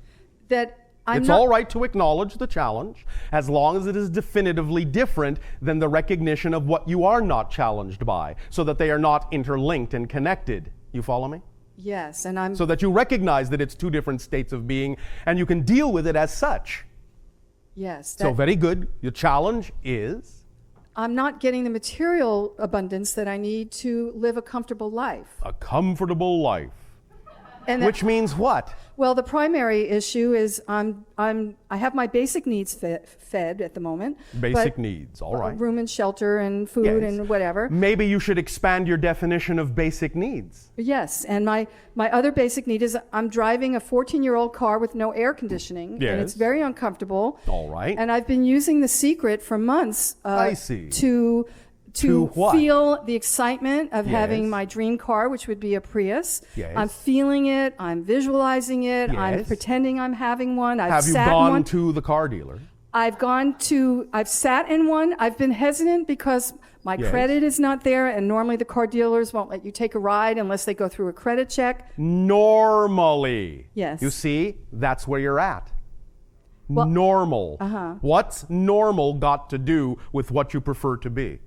that I'm It's not... all right to acknowledge the challenge as long as it is definitively different than the recognition of what you are not challenged by, so that they are not interlinked and connected. You follow me? Yes, and I'm... So that you recognize that it's two different states of being and you can deal with it as such. Yes. So very good. Your challenge is? I'm not getting the material abundance that I need to live a comfortable life. A comfortable life. And Which means what? Well, the primary issue is I have my basic needs fed at the moment. Basic but needs, all right. Room and shelter and food Yes. and whatever. Maybe you should expand your definition of basic needs. Yes, and my other basic need is I'm driving a 14-year-old car with no air conditioning, and it's Yes. very uncomfortable. All right. And I've been using The Secret for months I see. to what? feel the excitement of having Yes. my dream car, which would be a Prius. Yes. I'm feeling it. I'm visualizing it. I'm Yes. pretending I'm having one. I've Have you sat in gone one. to the car dealer? I've sat in one. I've been hesitant because my Yes. credit is not there, and normally the car dealers won't let you take a ride unless they go through a credit check. Normally. Yes. You see, that's where you're at. Well, Normal. What's normal got to do with what you prefer to be?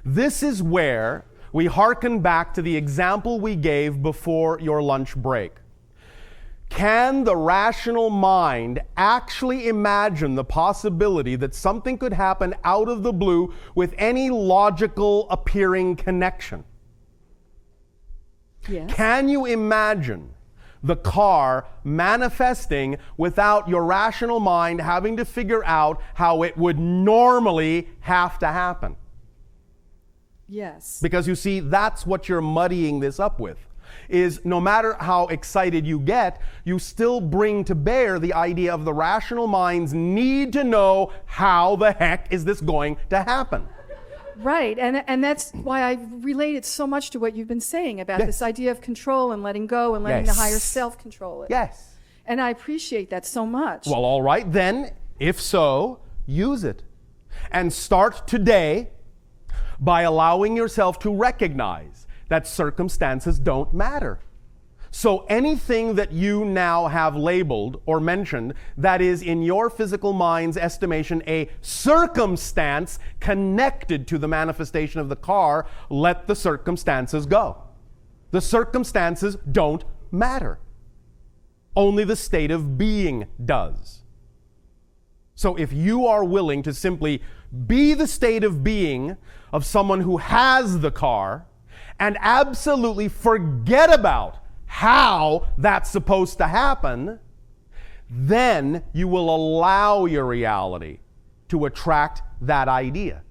This is where we hearken back to the example we gave before your lunch break. Can the rational mind actually imagine the possibility that something could happen out of the blue with any logical appearing connection? Yes. Can you imagine the car manifesting without your rational mind having to figure out how it would normally have to happen? Yes. Because you see, that's what you're muddying this up with. Is no matter how excited you get, you still bring to bear the idea of the rational mind's need to know how the heck is this going to happen. Right, and that's why I related so much to what you've been saying about this idea of control and letting go and letting the higher self control it. Yes. And I appreciate that so much. Well, all right, then, if so, use it. And start today by allowing yourself to recognize that circumstances don't matter. So anything that you now have labeled or mentioned that is in your physical mind's estimation a circumstance connected to the manifestation of the car, let the circumstances go. The circumstances don't matter. Only the state of being does. So if you are willing to simply be the state of being of someone who has the car and absolutely forget about how that's supposed to happen, then you will allow your reality to attract that idea.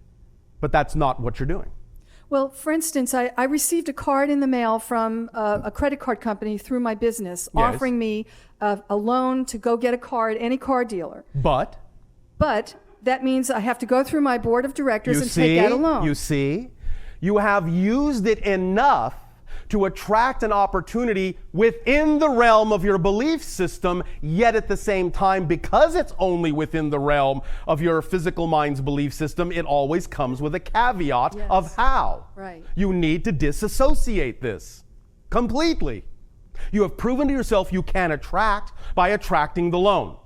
But that's not what you're doing. Well, for instance, I received a card in the mail from a credit card company through my business offering me a loan to go get a car at any car dealer. But that means I have to go through my board of directors and take out a loan. You see, you have used it enough to attract an opportunity within the realm of your belief system, yet at the same time, because it's only within the realm of your physical mind's belief system, it always comes with a caveat of how. Right. You need to disassociate this completely. You have proven to yourself you can attract by attracting the loan.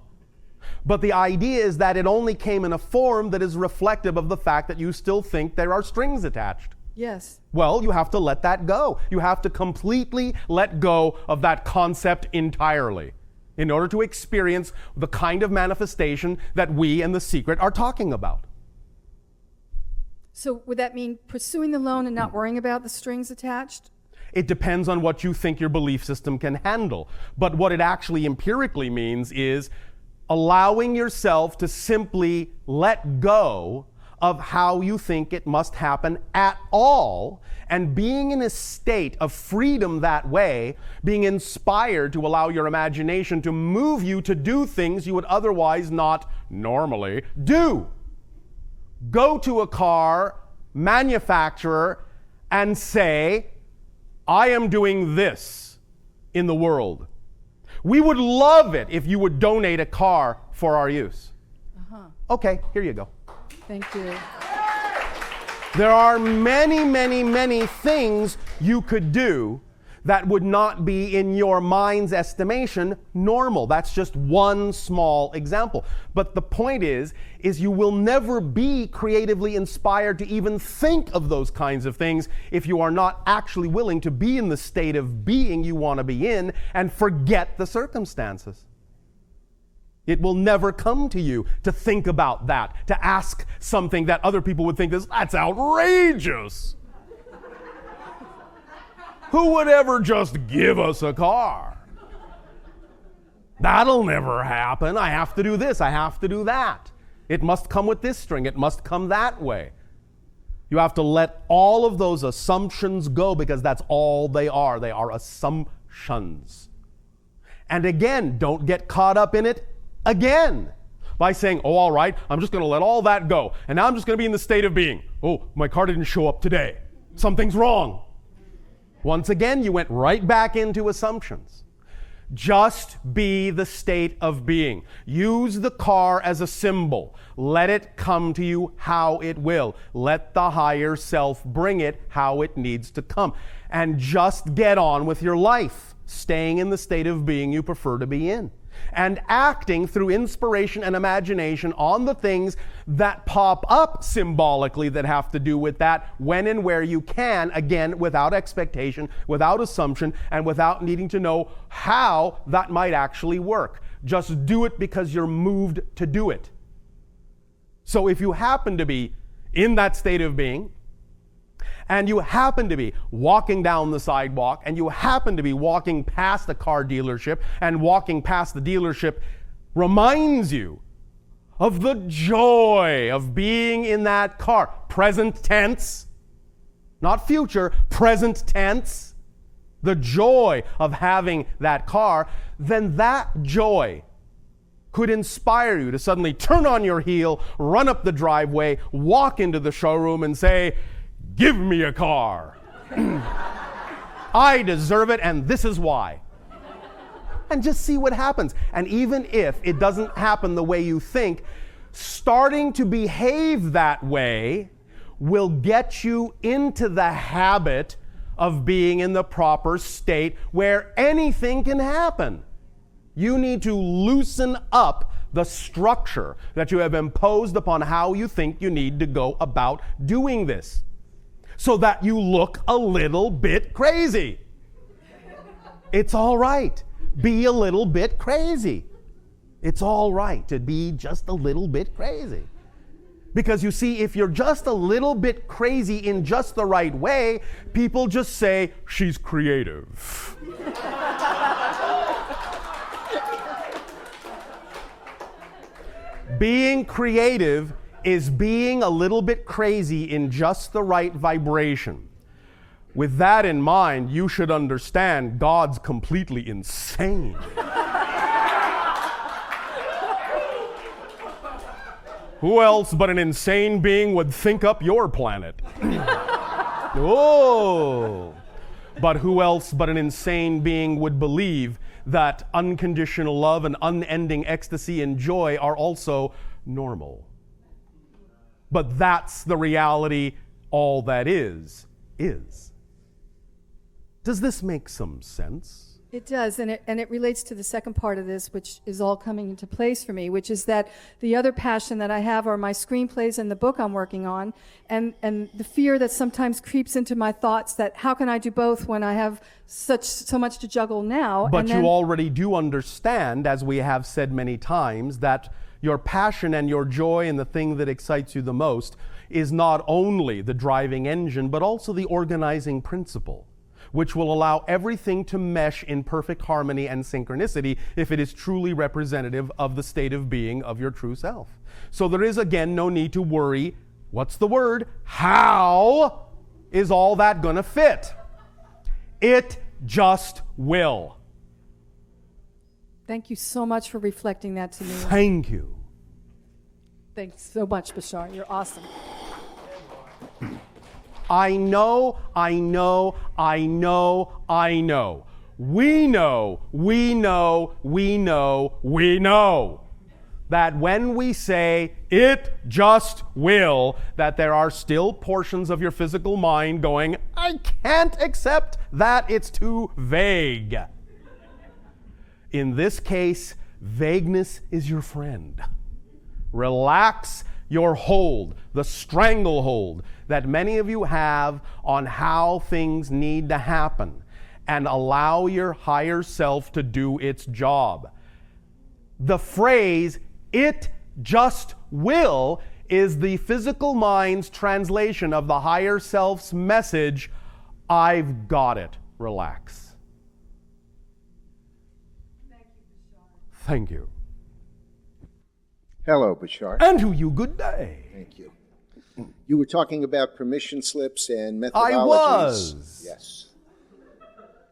But the idea is that it only came in a form that is reflective of the fact that you still think there are strings attached. Yes. Well, you have to let that go. You have to completely let go of that concept entirely in order to experience the kind of manifestation that we and The Secret are talking about. So would that mean pursuing the loan and not worrying about the strings attached? It depends on what you think your belief system can handle. But what it actually empirically means is allowing yourself to simply let go of how you think it must happen at all, and being in a state of freedom that way, being inspired to allow your imagination to move you to do things you would otherwise not normally do. Go to a car manufacturer and say, I am doing this in the world. We would love it if you would donate a car for our use. Okay, here you go. Thank you. There are many, many, many things you could do that would not be, in your mind's estimation, normal. That's just one small example. But the point is you will never be creatively inspired to even think of those kinds of things if you are not actually willing to be in the state of being you want to be in and forget the circumstances. It will never come to you to think about that, to ask something that other people would think that's outrageous. Who would ever just give us a car? That'll never happen. I have to do this, I have to do that. It must come with this string, it must come that way. You have to let all of those assumptions go, because that's all they are. They are assumptions. And again, don't get caught up in it again by saying, oh, all right, I'm just going to let all that go. And now I'm just going to be in the state of being. Oh, my car didn't show up today. Something's wrong. Once again, you went right back into assumptions. Just be the state of being. Use the car as a symbol. Let it come to you how it will. Let the higher self bring it how it needs to come. And just get on with your life, staying in the state of being you prefer to be in. And acting through inspiration and imagination on the things that pop up symbolically that have to do with that when and where you can, again, without expectation, without assumption, and without needing to know how that might actually work. Just do it because you're moved to do it. So if you happen to be in that state of being, and you happen to be walking down the sidewalk, and you happen to be walking past a car dealership, and walking past the dealership reminds you of the joy of being in that car. Present tense, not future, present tense. The joy of having that car, then that joy could inspire you to suddenly turn on your heel, run up the driveway, walk into the showroom and say, "Give me a car. I deserve it, and this is why." And just see what happens. And even if it doesn't happen the way you think, starting to behave that way will get you into the habit of being in the proper state where anything can happen. You need to loosen up the structure that you have imposed upon how you think you need to go about doing this, so that you look a little bit crazy. It's all right. Be a little bit crazy. It's all right to be just a little bit crazy. Because you see, if you're just a little bit crazy in just the right way, people just say, "She's creative." Being creative is being a little bit crazy in just the right vibration. With that in mind, you should understand God's completely insane. Who else but an insane being would think up your planet? Oh! But who else but an insane being would believe that unconditional love and unending ecstasy and joy are also normal? But that's the reality. All that is. Does this make some sense? It does, and it relates to the second part of this, which is all coming into place for me, which is that the other passion that I have are my screenplays and the book I'm working on, and the fear that sometimes creeps into my thoughts that how can I do both when I have so much to juggle now? But you already do understand, as we have said many times, that your passion and your joy and the thing that excites you the most is not only the driving engine, but also the organizing principle, which will allow everything to mesh in perfect harmony and synchronicity if it is truly representative of the state of being of your true self. So there is, again, no need to worry. What's the word? How is all that going to fit? It just will. Thank you so much for reflecting that to me. Thank you. Thanks so much, Bashar. You're awesome. I know. We know that when we say it just will, that there are still portions of your physical mind going, "I can't accept that, it's too vague." In this case, vagueness is your friend. Relax your hold, the stranglehold that many of you have on how things need to happen, and allow your higher self to do its job. The phrase, "it just will," is the physical mind's translation of the higher self's message, "I've got it, relax." Thank you, Bashar. Thank you. Hello, Bashar. And to you, good day. Thank you. You were talking about permission slips and methodologies. I was. Yes.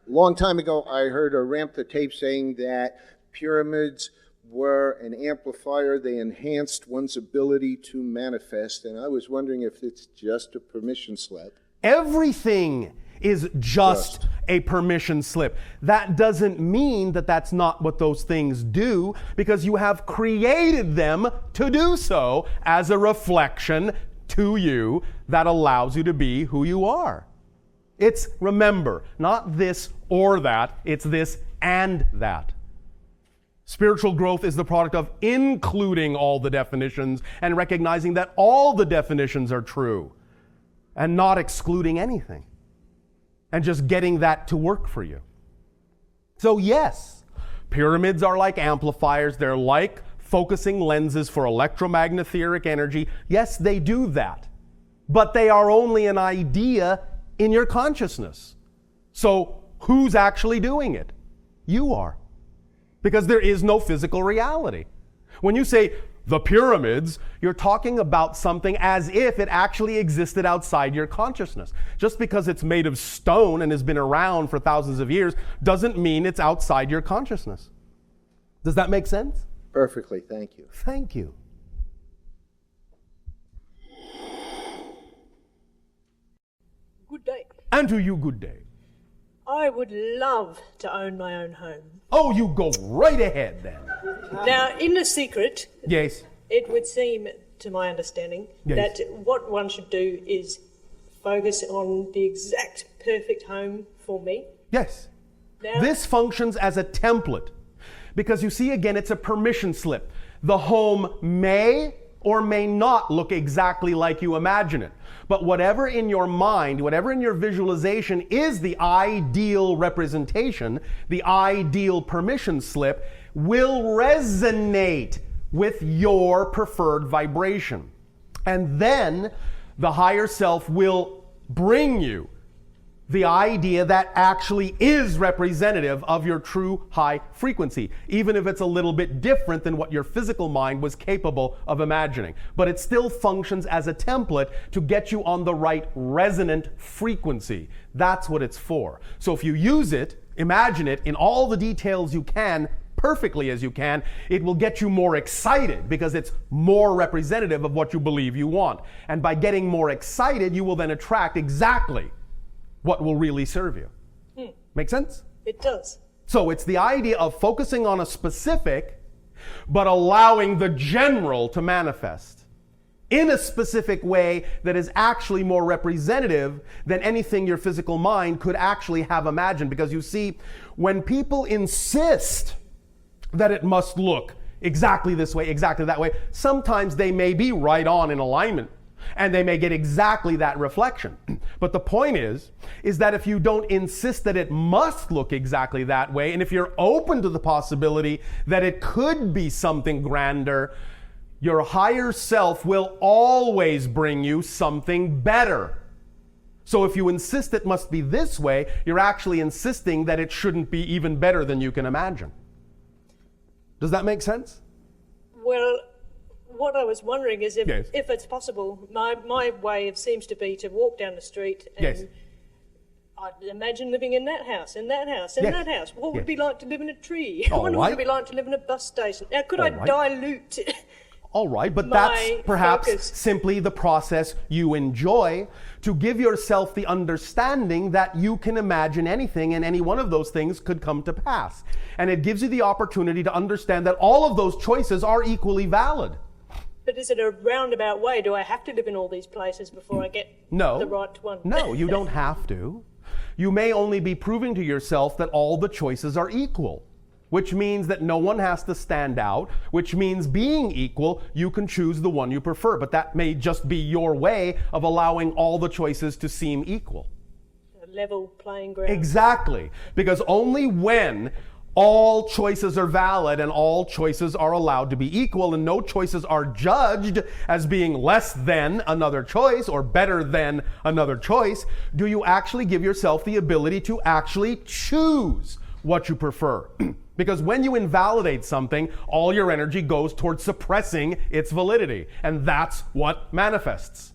A long time ago, I heard a ramp the tape saying that pyramids were an amplifier. They enhanced one's ability to manifest, and I was wondering if it's just a permission slip. Everything is just a permission slip. That doesn't mean that that's not what those things do, because you have created them to do so as a reflection to you that allows you to be who you are. It's, remember, not this or that, it's this and that. Spiritual growth is the product of including all the definitions and recognizing that all the definitions are true and not excluding anything and just getting that to work for you. So yes, pyramids are like amplifiers. They're like focusing lenses for electromagnetic energy. Yes, they do that. But they are only an idea in your consciousness. So who's actually doing it? You are. Because there is no physical reality. When you say the pyramids, you're talking about something as if it actually existed outside your consciousness. Just because it's made of stone and has been around for thousands of years doesn't mean it's outside your consciousness. Does that make sense? Perfectly, thank you. Thank you. Good day. And to you, good day. I would love to own my own home. Oh, you go right ahead then. Now, in the secret, Yes. it would seem, to my understanding, Yes. that what one should do is focus on the exact perfect home for me. Yes. Now, This functions as a template because you see, again, it's a permission slip. The home may or may not look exactly like you imagine it. But whatever in your mind, whatever in your visualization is the ideal representation, the ideal permission slip, will resonate with your preferred vibration. And then the higher self will bring you the idea that actually is representative of your true high frequency, even if it's a little bit different than what your physical mind was capable of imagining. But it still functions as a template to get you on the right resonant frequency. That's what it's for. So if you use it, imagine it in all the details you can, perfectly as you can, it will get you more excited because it's more representative of what you believe you want. And by getting more excited, you will then attract exactly what will really serve you. Make sense? it does. So it's the idea of focusing on a specific, but allowing the general to manifest in a specific way that is actually more representative than anything your physical mind could actually have imagined. Because you see, when people insist that it must look exactly this way, exactly that way, sometimes they may be right on in alignment and they may get exactly that reflection. But the point is that if you don't insist that it must look exactly that way, and if you're open to the possibility that it could be something grander, your higher self will always bring you something better. So if you insist it must be this way, you're actually insisting that it shouldn't be even better than you can imagine. Does that make sense? Well, what I was wondering is if, Yes. if it's possible, my way it seems to be to walk down the street and Yes. I'd imagine living in that house, in that house, in Yes. that house. What would Yes. it be like to live in a tree? I All wonder what right. it'd be like to live in a bus station. Now, could All I right. dilute? All right, but My that's perhaps focus. simply the process you enjoy to give yourself the understanding that you can imagine anything and any one of those things could come to pass. And it gives you the opportunity to understand that all of those choices are equally valid. But is it a roundabout way? Do I have to live in all these places before I get No. the right one? No, you don't have to. You may only be proving to yourself that all the choices are equal, which means that no one has to stand out, which means being equal, you can choose the one you prefer. But that may just be your way of allowing all the choices to seem equal. A level playing ground. Exactly. Because only when all choices are valid and all choices are allowed to be equal and no choices are judged as being less than another choice or better than another choice, do you actually give yourself the ability to actually choose what you prefer. Because when you invalidate something, all your energy goes towards suppressing its validity. And that's what manifests.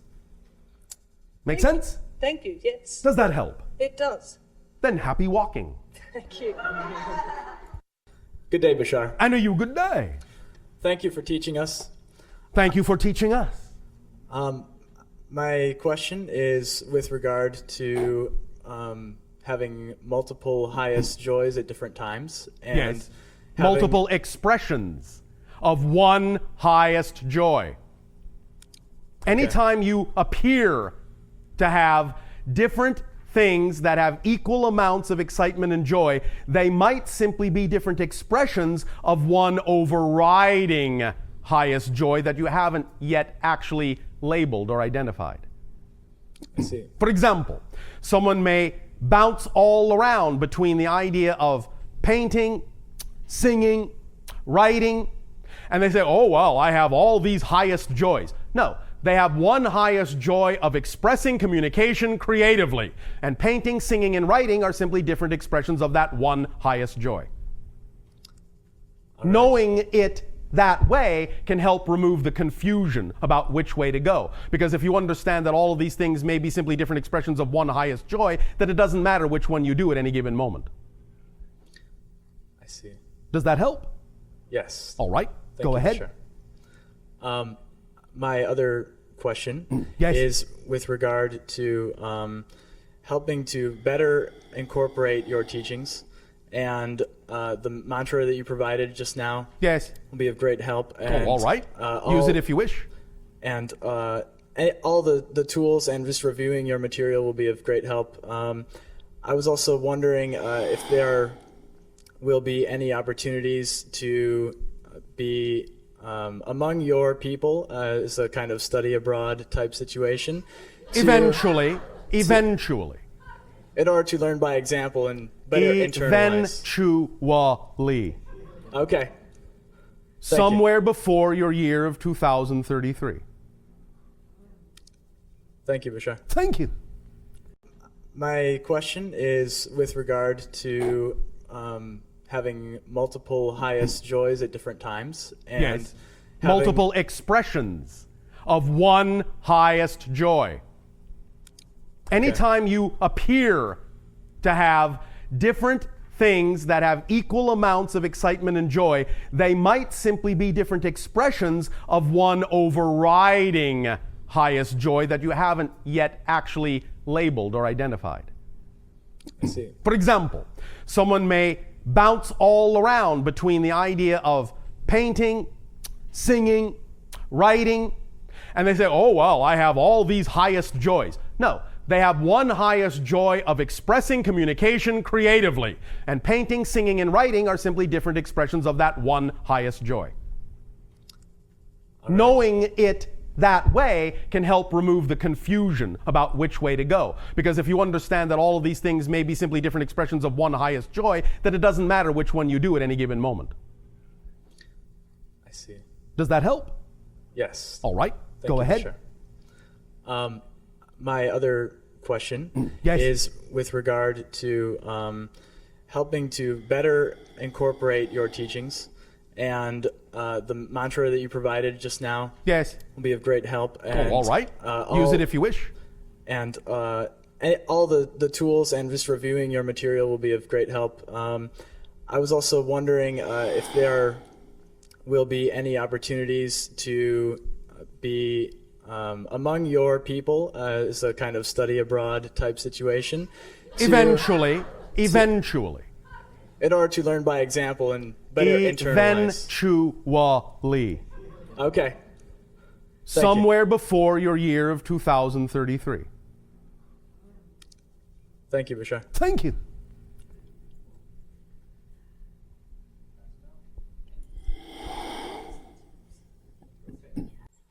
Make sense? Thank you, yes. Does that help? It does. Then happy walking. Thank you. Good day, Bashar. And a you good day. Thank you for teaching us. Thank you for teaching us. My question is with regard to having multiple highest joys at different times. And Yes. Multiple expressions of one highest joy. Anytime you appear to have different things that have equal amounts of excitement and joy, they might simply be different expressions of one overriding highest joy that you haven't yet actually labeled or identified. I see. For example, someone may bounce all around between the idea of painting, singing, writing, and they say, oh, well, I have all these highest joys. No, they have one highest joy of expressing communication creatively, and painting, singing, and writing are simply different expressions of that one highest joy. Knowing it that way can help remove the confusion about which way to go. Because if you understand that all of these things may be simply different expressions of one highest joy, then it doesn't matter which one you do at any given moment. I see. Does that help? Yes. All right. Thank Go you, ahead. Bashar. My other question Yes. is with regard to helping to better incorporate your teachings, and the mantra that you provided just now Yes. will be of great help. And, All right. Use it if you wish. And all the tools and just reviewing your material will be of great help. I was also wondering if there will be any opportunities to be among your people as a kind of study abroad type situation. Eventually. In order to learn by example and better internalize. Eventually. Okay. Somewhere before your year of 2033. Thank you, Bashar. Thank you. My question is with regard to having multiple highest joys at different times. And Yes. Multiple expressions of one highest joy. Anytime you appear to have different things that have equal amounts of excitement and joy, they might simply be different expressions of one overriding highest joy that you haven't yet actually labeled or identified. I see. For example, someone may bounce all around between the idea of painting, singing, writing, and they say, oh, well, I have all these highest joys. No, they have one highest joy of expressing communication creatively, and painting, singing, and writing are simply different expressions of that one highest joy. Knowing it that way can help remove the confusion about which way to go. Because if you understand that all of these things may be simply different expressions of one highest joy, then it doesn't matter which one you do at any given moment. I see. Does that help? Yes. All right. Thank Go you, ahead. Bashar. My other question Yes. is with regard to helping to better incorporate your teachings, and the mantra that you provided just now Yes. will be of great help. And, All right. Use it if you wish. And all the tools and just reviewing your material will be of great help. I was also wondering if there will be any opportunities to be among your people as a kind of study abroad type situation. Eventually. In order to learn by example and better internalize. Eventually. Okay. Somewhere before your year of 2033. Thank you, Bashar. Thank you.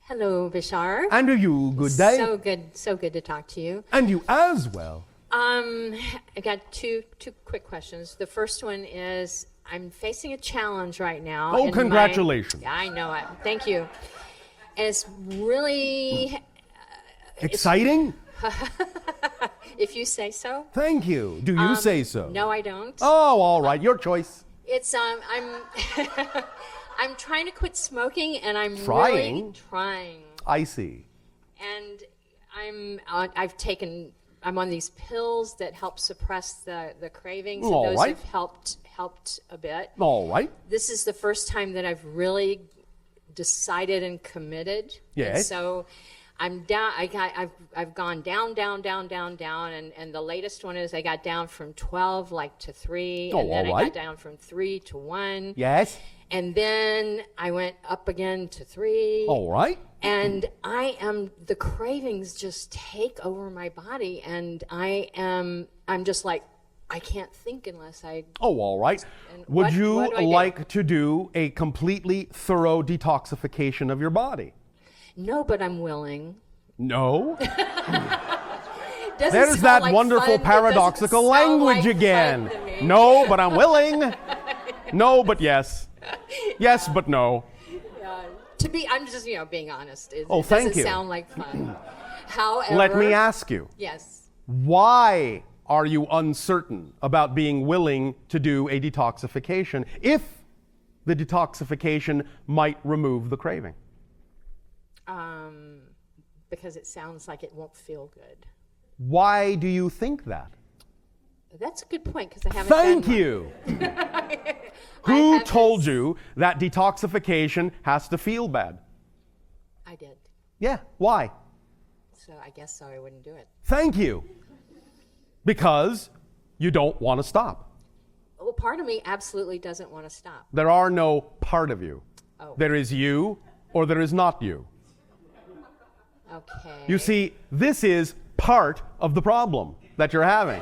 Hello, Bashar. And to you, good day. So good to talk to you. And you as well. I got two quick questions. The first one is I'm facing a challenge right now. Oh, congratulations. Yeah, I know it. Thank you. And it's really exciting? If you say so. Thank you. Do you say so? No, I don't. Oh, all right. Your choice. It's I'm I'm trying to quit smoking, and I'm Trying? really trying. I see. And I'm on these pills that help suppress the cravings, and All those right. have helped a bit. All right. This is the first time that I've really decided and committed. Yes. And so I'm down. I've gone down, and the latest one is I got down from 12 to 3, and then I got down from 3 to 1. Yes. And then I went up again to 3. All right. And the cravings just take over my body, and I'm just like, I can't think unless I. Oh, all right. Would you like to do a completely thorough detoxification of your body? No, but I'm willing. No? There's that wonderful paradoxical language again. No, but I'm willing. No, but yes. Yes, but no. I'm just, being honest. It thank doesn't you. sound like fun. However. Let me ask you. Yes. Why are you uncertain about being willing to do a detoxification if the detoxification might remove the craving? Because it sounds like it won't feel good. Why do you think that? That's a good point, because I haven't. Thank you. Who told you that detoxification has to feel bad? I did. Yeah, why? So I guess so I wouldn't do it. Thank you. Because you don't want to stop. Well, part of me absolutely doesn't want to stop. There are no part of you. Oh. There is you or there is not you. Okay. You see, this is part of the problem that you're having.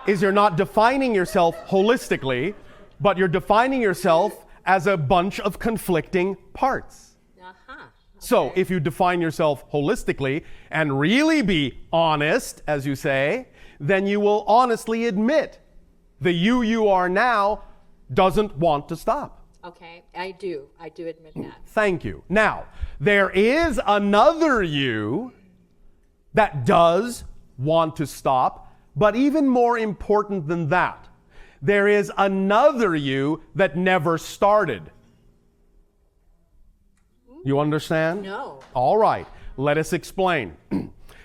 Is you're not defining yourself holistically, but you're defining yourself as a bunch of conflicting parts. Uh-huh. Okay. So if you define yourself holistically and really be honest, as you say, then you will honestly admit the you are now doesn't want to stop. Okay, I do admit that. Thank you. Now, there is another you that does want to stop, but even more important than that, there is another you that never started. You understand? No. All right, let us explain.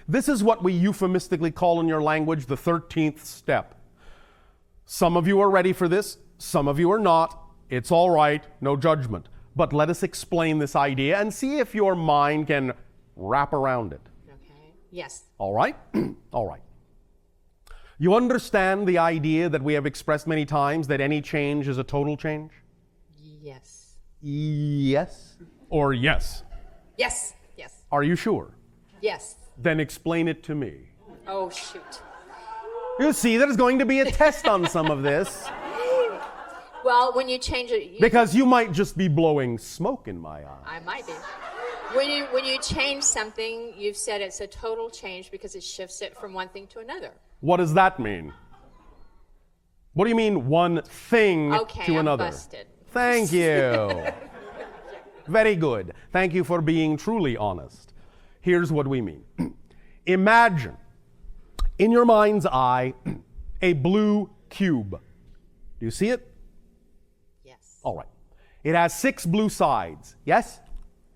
This is what we euphemistically call in your language the 13th step. Some of you are ready for this, some of you are not. It's all right, no judgment. But let us explain this idea and see if your mind can wrap around it. Okay. Yes. All right? All right. You understand the idea that we have expressed many times that any change is a total change? Yes. Yes? Or yes? Yes. Yes. Are you sure? Yes. Then explain it to me. Oh, shoot. You see, there's going to be a test on some of this. Well, when you change it... Because you might just be blowing smoke in my eye. I might be. When you change something, you've said it's a total change because it shifts it from one thing to another. What does that mean? What do you mean one thing to another? I'm busted. Thank you. Very good. Thank you for being truly honest. Here's what we mean. Imagine, in your mind's eye, a blue cube. Do you see it? Yes. All right. It has 6 blue sides. Yes?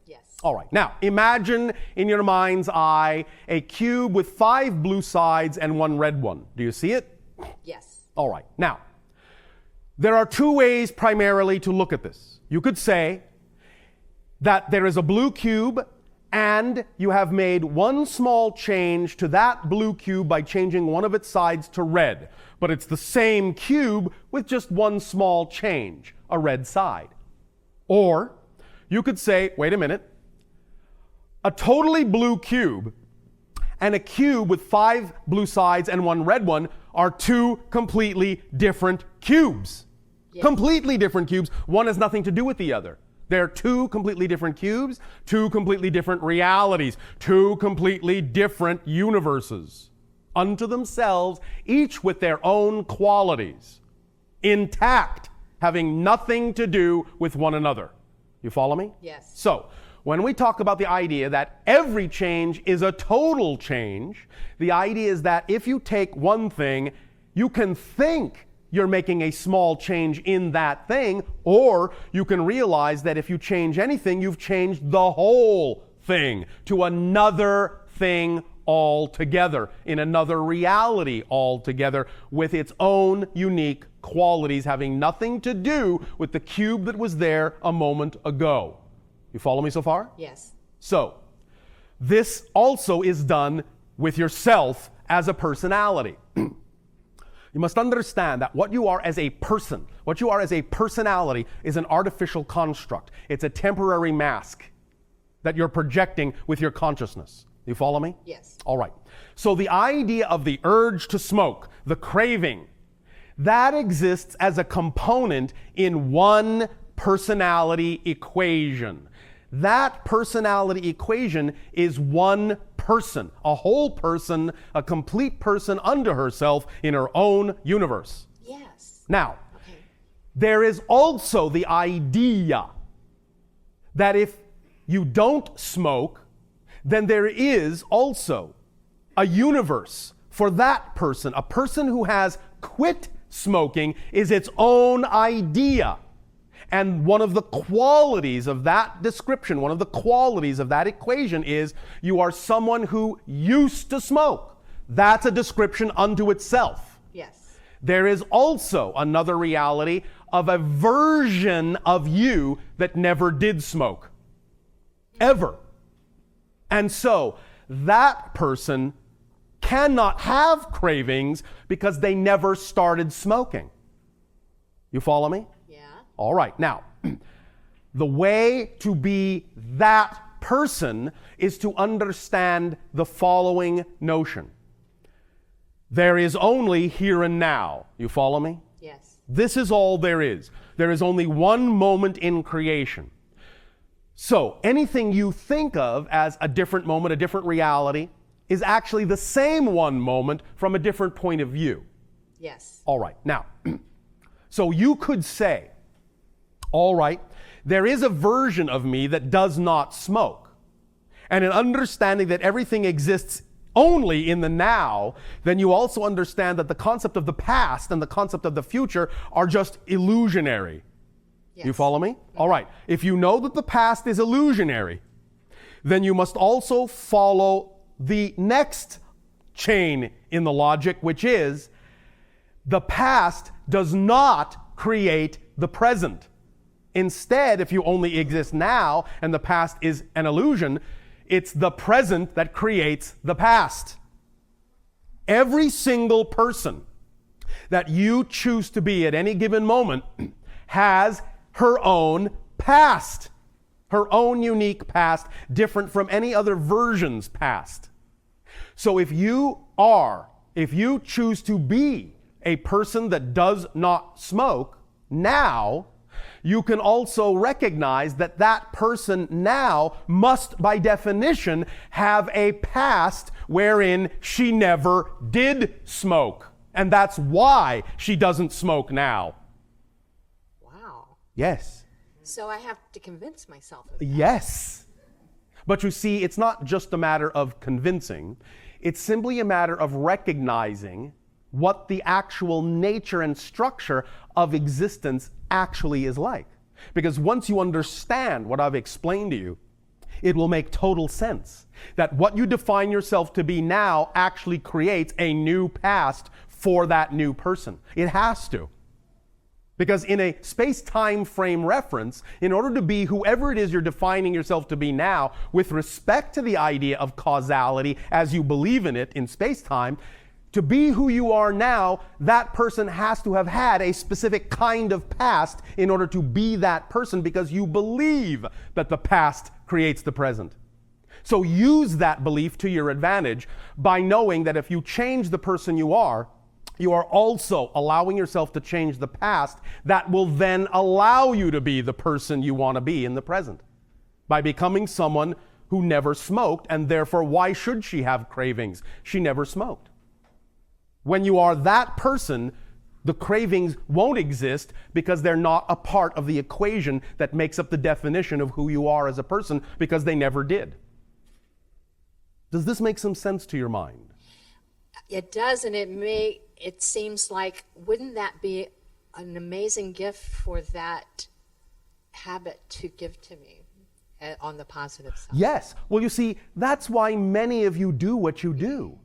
Yes. All right. Now, imagine in your mind's eye a cube with 5 blue sides and 1 red one. Do you see it? Yes. All right. Now, there are 2 ways primarily to look at this. You could say that there is a blue cube and you have made one small change to that blue cube by changing one of its sides to red. But it's the same cube with just one small change, a red side. Or you could say, wait a minute, a totally blue cube and a cube with 5 blue sides and 1 red one are 2 completely different cubes. Yes. Completely different cubes. One has nothing to do with the other. They're 2 completely different cubes, 2 completely different realities, 2 completely different universes unto themselves, each with their own qualities, intact, having nothing to do with one another. You follow me? Yes. So, when we talk about the idea that every change is a total change, the idea is that if you take one thing, you can think you're making a small change in that thing, or you can realize that if you change anything, you've changed the whole thing to another thing altogether, in another reality altogether, with its own unique qualities, having nothing to do with the cube that was there a moment ago. You follow me so far? Yes. So, this also is done with yourself as a personality. You must understand that what you are as a person, what you are as a personality, is an artificial construct. It's a temporary mask that you're projecting with your consciousness. You follow me? Yes. All right. So the idea of the urge to smoke, the craving, that exists as a component in one personality equation. That personality equation is one person, a whole person, a complete person unto herself in her own universe. Yes. Now, there is also the idea that if you don't smoke, then there is also a universe for that person. A person who has quit smoking is its own idea. And one of the qualities of that description, one of the qualities of that equation is you are someone who used to smoke. That's a description unto itself. Yes. There is also another reality of a version of you that never did smoke. Ever. And so that person cannot have cravings because they never started smoking. You follow me? Yeah. All right. Now, the way to be that person is to understand the following notion. There is only here and now. You follow me? Yes. This is all there is. There is only one moment in creation. So anything you think of as a different moment, a different reality, is actually the same one moment from a different point of view. Yes. All right. Now, so you could say, all right, there is a version of me that does not smoke. And in understanding that everything exists only in the now, then you also understand that the concept of the past and the concept of the future are just illusionary. Yes. You follow me? All right. If you know that the past is illusionary, then you must also follow the next chain in the logic, which is the past does not create the present. Instead, if you only exist now and the past is an illusion, it's the present that creates the past. Every single person that you choose to be at any given moment has her own past, her own unique past, different from any other version's past. So if you choose to be a person that does not smoke now, you can also recognize that that person now must, by definition, have a past wherein she never did smoke. And that's why she doesn't smoke now. Wow. Yes. So I have to convince myself of that. Yes. But you see, it's not just a matter of convincing. It's simply a matter of recognizing what the actual nature and structure of existence actually is like. Because once you understand what I've explained to you, it will make total sense that what you define yourself to be now actually creates a new past for that new person. It has to. Because in a space-time frame reference, in order to be whoever it is you're defining yourself to be now, with respect to the idea of causality as you believe in it in space-time, to be who you are now, that person has to have had a specific kind of past in order to be that person, because you believe that the past creates the present. So use that belief to your advantage by knowing that if you change the person you are also allowing yourself to change the past that will then allow you to be the person you want to be in the present. By becoming someone who never smoked, and therefore why should she have cravings? She never smoked. When you are that person, the cravings won't exist because they're not a part of the equation that makes up the definition of who you are as a person, because they never did. Does this make some sense to your mind? It does, and it seems like, wouldn't that be an amazing gift for that habit to give to me on the positive side? Yes. Well, you see, that's why many of you do what you do.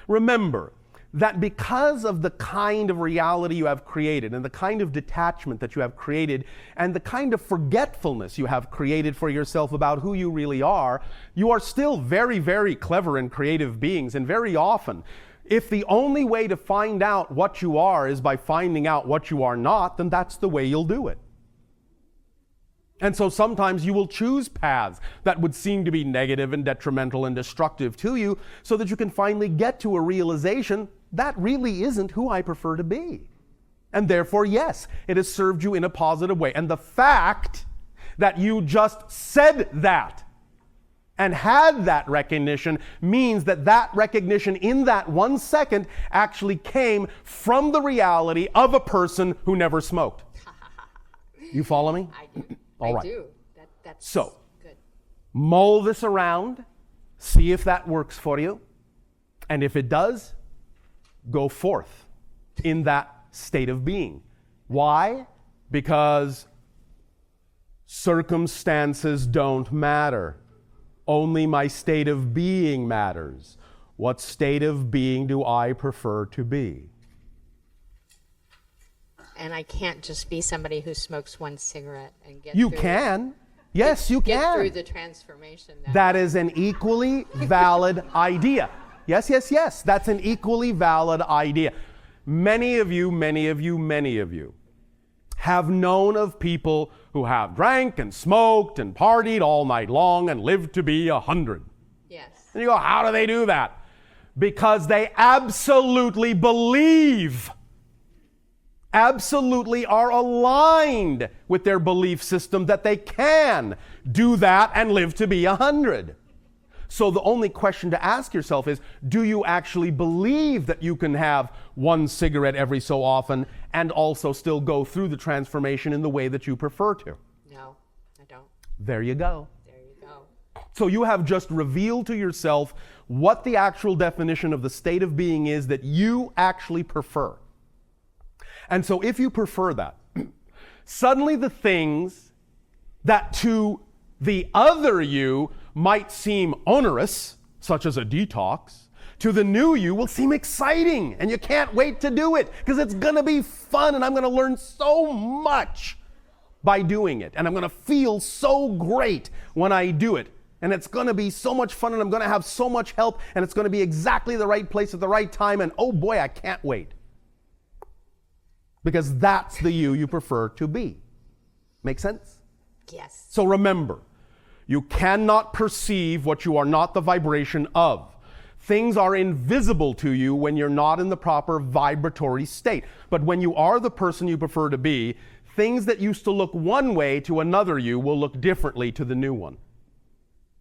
Remember, that because of the kind of reality you have created and the kind of detachment that you have created and the kind of forgetfulness you have created for yourself about who you really are, you are still very, very clever and creative beings. And very often, if the only way to find out what you are is by finding out what you are not, then that's the way you'll do it. And so sometimes you will choose paths that would seem to be negative and detrimental and destructive to you so that you can finally get to a realization that really isn't who I prefer to be. And therefore, yes, it has served you in a positive way. And the fact that you just said that and had that recognition means that that recognition in that 1 second actually came from the reality of a person who never smoked. You follow me? I do. All right. I do. That's so, good. mull this around, see if that works for you, and if it does, go forth in that state of being. Why? Because circumstances don't matter. Only my state of being matters. What state of being do I prefer to be? And I can't just be somebody who smokes one cigarette and get You through can. Yes, you get can. through the transformation. That is an equally valid idea. Yes, yes, yes. That's an equally valid idea. Many of you have known of people who have drank and smoked and partied all night long and lived to be 100. Yes. And you go, how do they do that? Because they absolutely believe, absolutely are aligned with their belief system that they can do that and live to be 100. So the only question to ask yourself is, do you actually believe that you can have one cigarette every so often and also still go through the transformation in the way that you prefer to? No, I don't. There you go. There you go. So you have just revealed to yourself what the actual definition of the state of being is that you actually prefer. And so if you prefer that, suddenly the things that to the other you might seem onerous, such as a detox, to the new you will seem exciting, and you can't wait to do it because it's going to be fun, and I'm going to learn so much by doing it, and I'm going to feel so great when I do it, and it's going to be so much fun, and I'm going to have so much help, and it's going to be exactly the right place at the right time, and oh boy, I can't wait. Because that's the you prefer to be. Make sense? Yes. So remember, you cannot perceive what you are not the vibration of. Things are invisible to you when you're not in the proper vibratory state. But when you are the person you prefer to be, things that used to look one way to another you will look differently to the new one.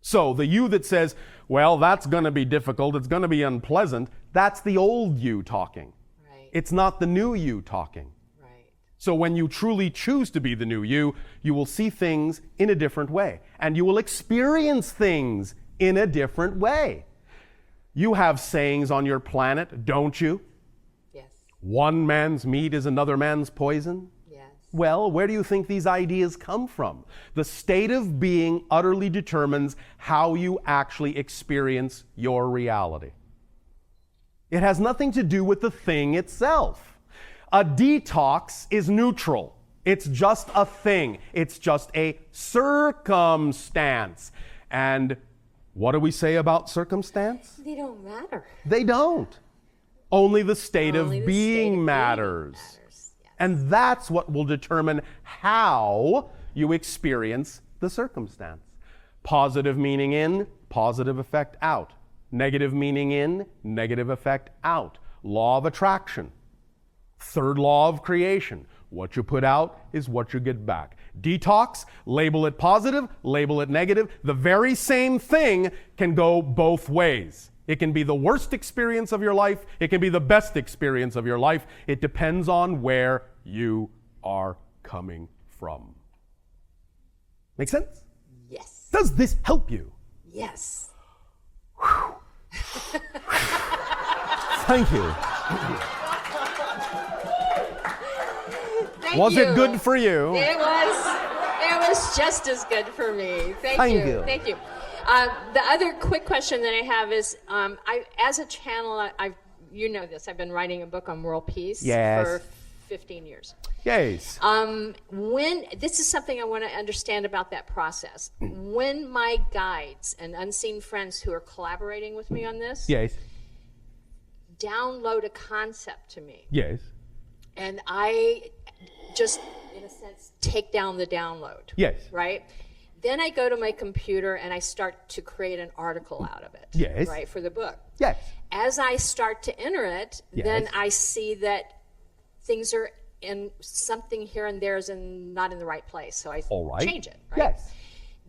So the you that says, well, that's going to be difficult, it's going to be unpleasant, that's the old you talking. Right. It's not the new you talking. So when you truly choose to be the new you, you will see things in a different way. And you will experience things in a different way. You have sayings on your planet, don't you? Yes. One man's meat is another man's poison. Yes. Well, where do you think these ideas come from? The state of being utterly determines how you actually experience your reality. It has nothing to do with the thing itself. A detox is neutral. It's just a thing. It's just a circumstance. And what do we say about circumstance? They don't matter. They don't. Only the state of being matters. Yes. And that's what will determine how you experience the circumstance. Positive meaning in, positive effect out. Negative meaning in, negative effect out. Law of attraction. Third law of creation. What you put out is what you get back. Detox, label it positive, label it negative. The very same thing can go both ways. It can be the worst experience of your life. It can be the best experience of your life. It depends on where you are coming from. Make sense? Yes. Does this help you? Yes. Thank you. Was it good for you? It was just as good for me. Thank you. Thank you. The other quick question that I have is, as a channel, I've you know this. I've been writing a book on world peace Yes. for 15 years. Yes. When this is something I want to understand about that process. When my guides and unseen friends who are collaborating with me on this Yes. download a concept to me, Yes. and I just, in a sense, take down the download. Yes. Right? Then I go to my computer and I start to create an article out of it. Yes. Right, for the book. Yes. As I start to enter it, then I see that things are in something here and there is not in the right place. So I change it. Right? Yes.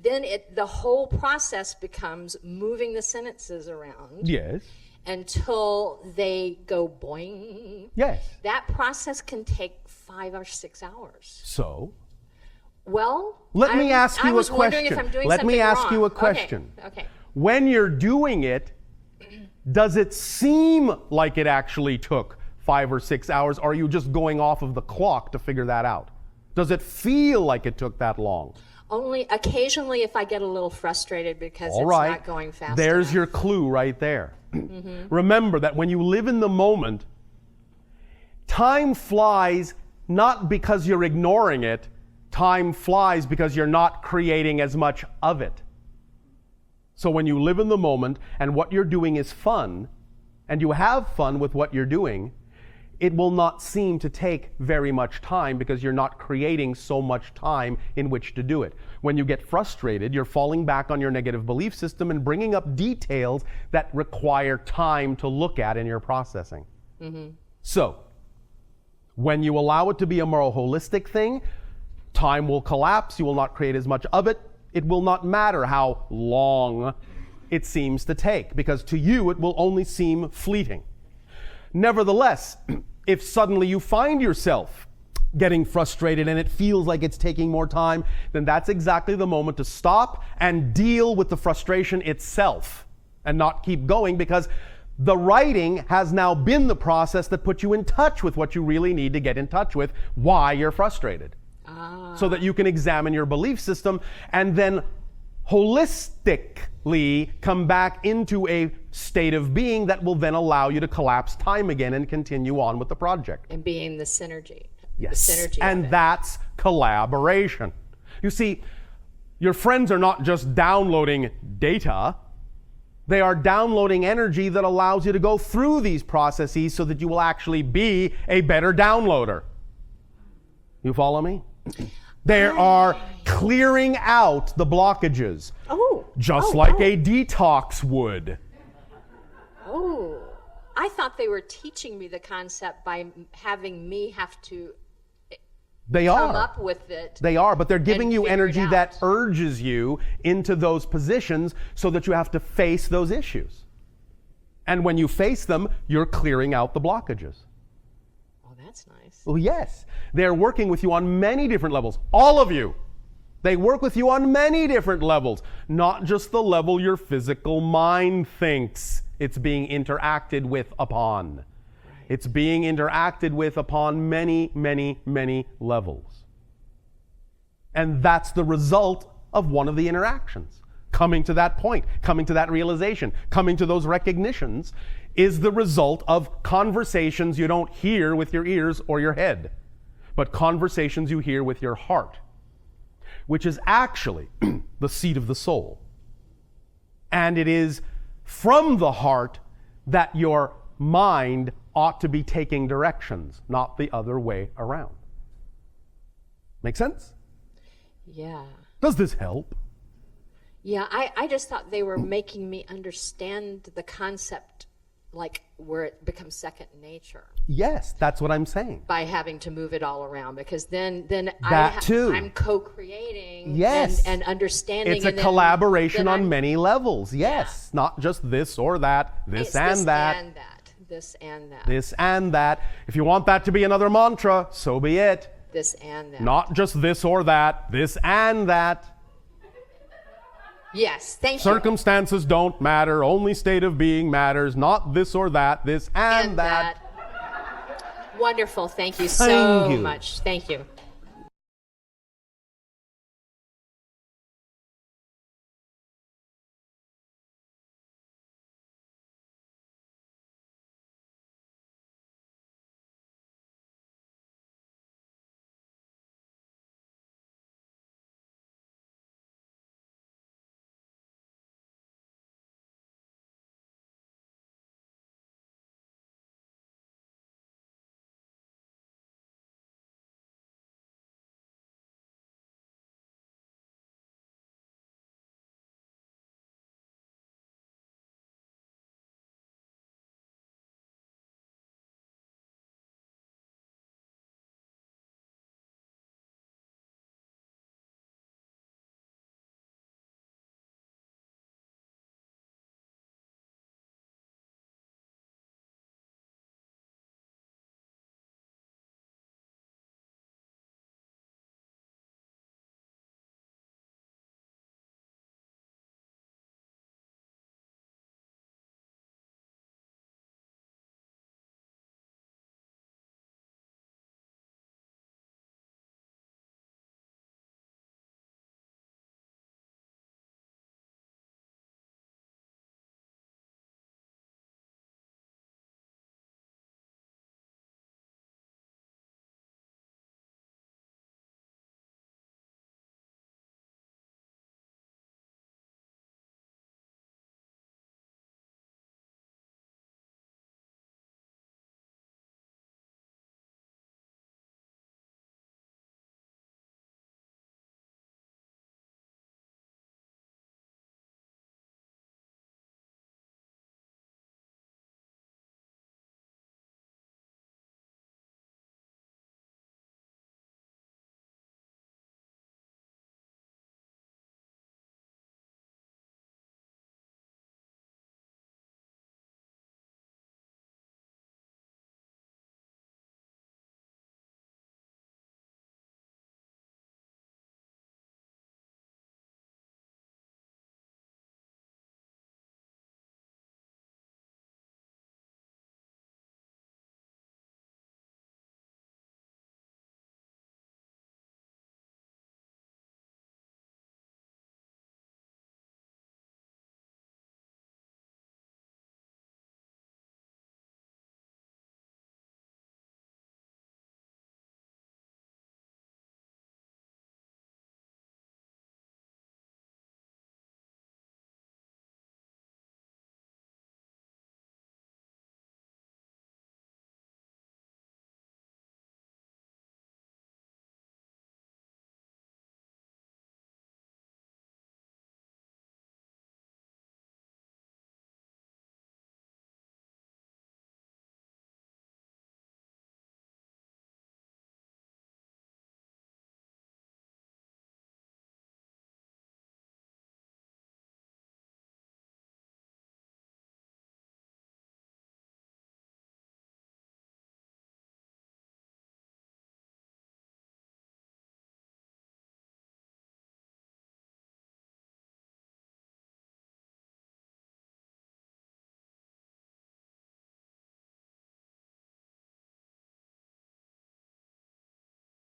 Then the whole process becomes moving the sentences around. Yes. Until they go boing. Yes. That process can take 5 or 6 hours. So? Well, Let me ask you a question. If I'm doing Let me something ask wrong. you a question. Okay. When you're doing it, does it seem like it actually took 5 or 6 hours? Or are you just going off of the clock to figure that out? Does it feel like it took that long? Only occasionally if I get a little frustrated because All it's right. not going fast There's enough. your clue right there. Remember that when you live in the moment, time flies not because you're ignoring it, time flies because you're not creating as much of it. So when you live in the moment and what you're doing is fun, and you have fun with what you're doing, it will not seem to take very much time because you're not creating so much time in which to do it. When you get frustrated, you're falling back on your negative belief system and bringing up details that require time to look at in your processing. So, when you allow it to be a more holistic thing, time will collapse, you will not create as much of it. It will not matter how long it seems to take, because to you it will only seem fleeting. Nevertheless, if suddenly you find yourself getting frustrated and it feels like it's taking more time, then that's exactly the moment to stop and deal with the frustration itself and not keep going, because the writing has now been the process that put you in touch with what you really need to get in touch with, why you're frustrated. So that you can examine your belief system and then holistically come back into a state of being that will then allow you to collapse time again and continue on with the project. And being the synergy. Yes. The synergy And of it. that's collaboration. You see, your friends are not just downloading data, they are downloading energy that allows you to go through these processes so that you will actually be a better downloader. You follow me? They are clearing out the blockages. Just like a detox would. I thought they were teaching me the concept by having me have to come up with it. They are, but they're giving and you figure it energy out. that urges you into those positions so that you have to face those issues. And when you face them, you're clearing out the blockages. Oh, that's nice. Well, yes. They're working with you on many different levels. All of you. They work with you on many different levels, not just the level your physical mind thinks it's being interacted with upon. Right. It's being interacted with upon many, many, many levels. And that's the result of one of the interactions. Coming to that point, coming to that realization, coming to those recognitions is the result of conversations you don't hear with your ears or your head, but conversations you hear with your heart, which is actually the seat of the soul. And it is from the heart that your mind ought to be taking directions, not the other way around. Make sense? Yeah. Does this help? Yeah, I just thought they were making me understand the concept, like where it becomes second nature. Yes, that's what I'm saying. By having to move it all around, because then too. I'm co-creating. Yes. and understanding. It's a and then- collaboration then on I'm- many levels. Yes, not just this or that, this It's and this that. and that. This and that. This and that. If you want that to be another mantra, so be it. This and that. Not just this or that, this and that. Yes, thank you. Circumstances don't matter, only state of being matters, not this or that, this and that. Wonderful. Thank you so you. much. Thank you.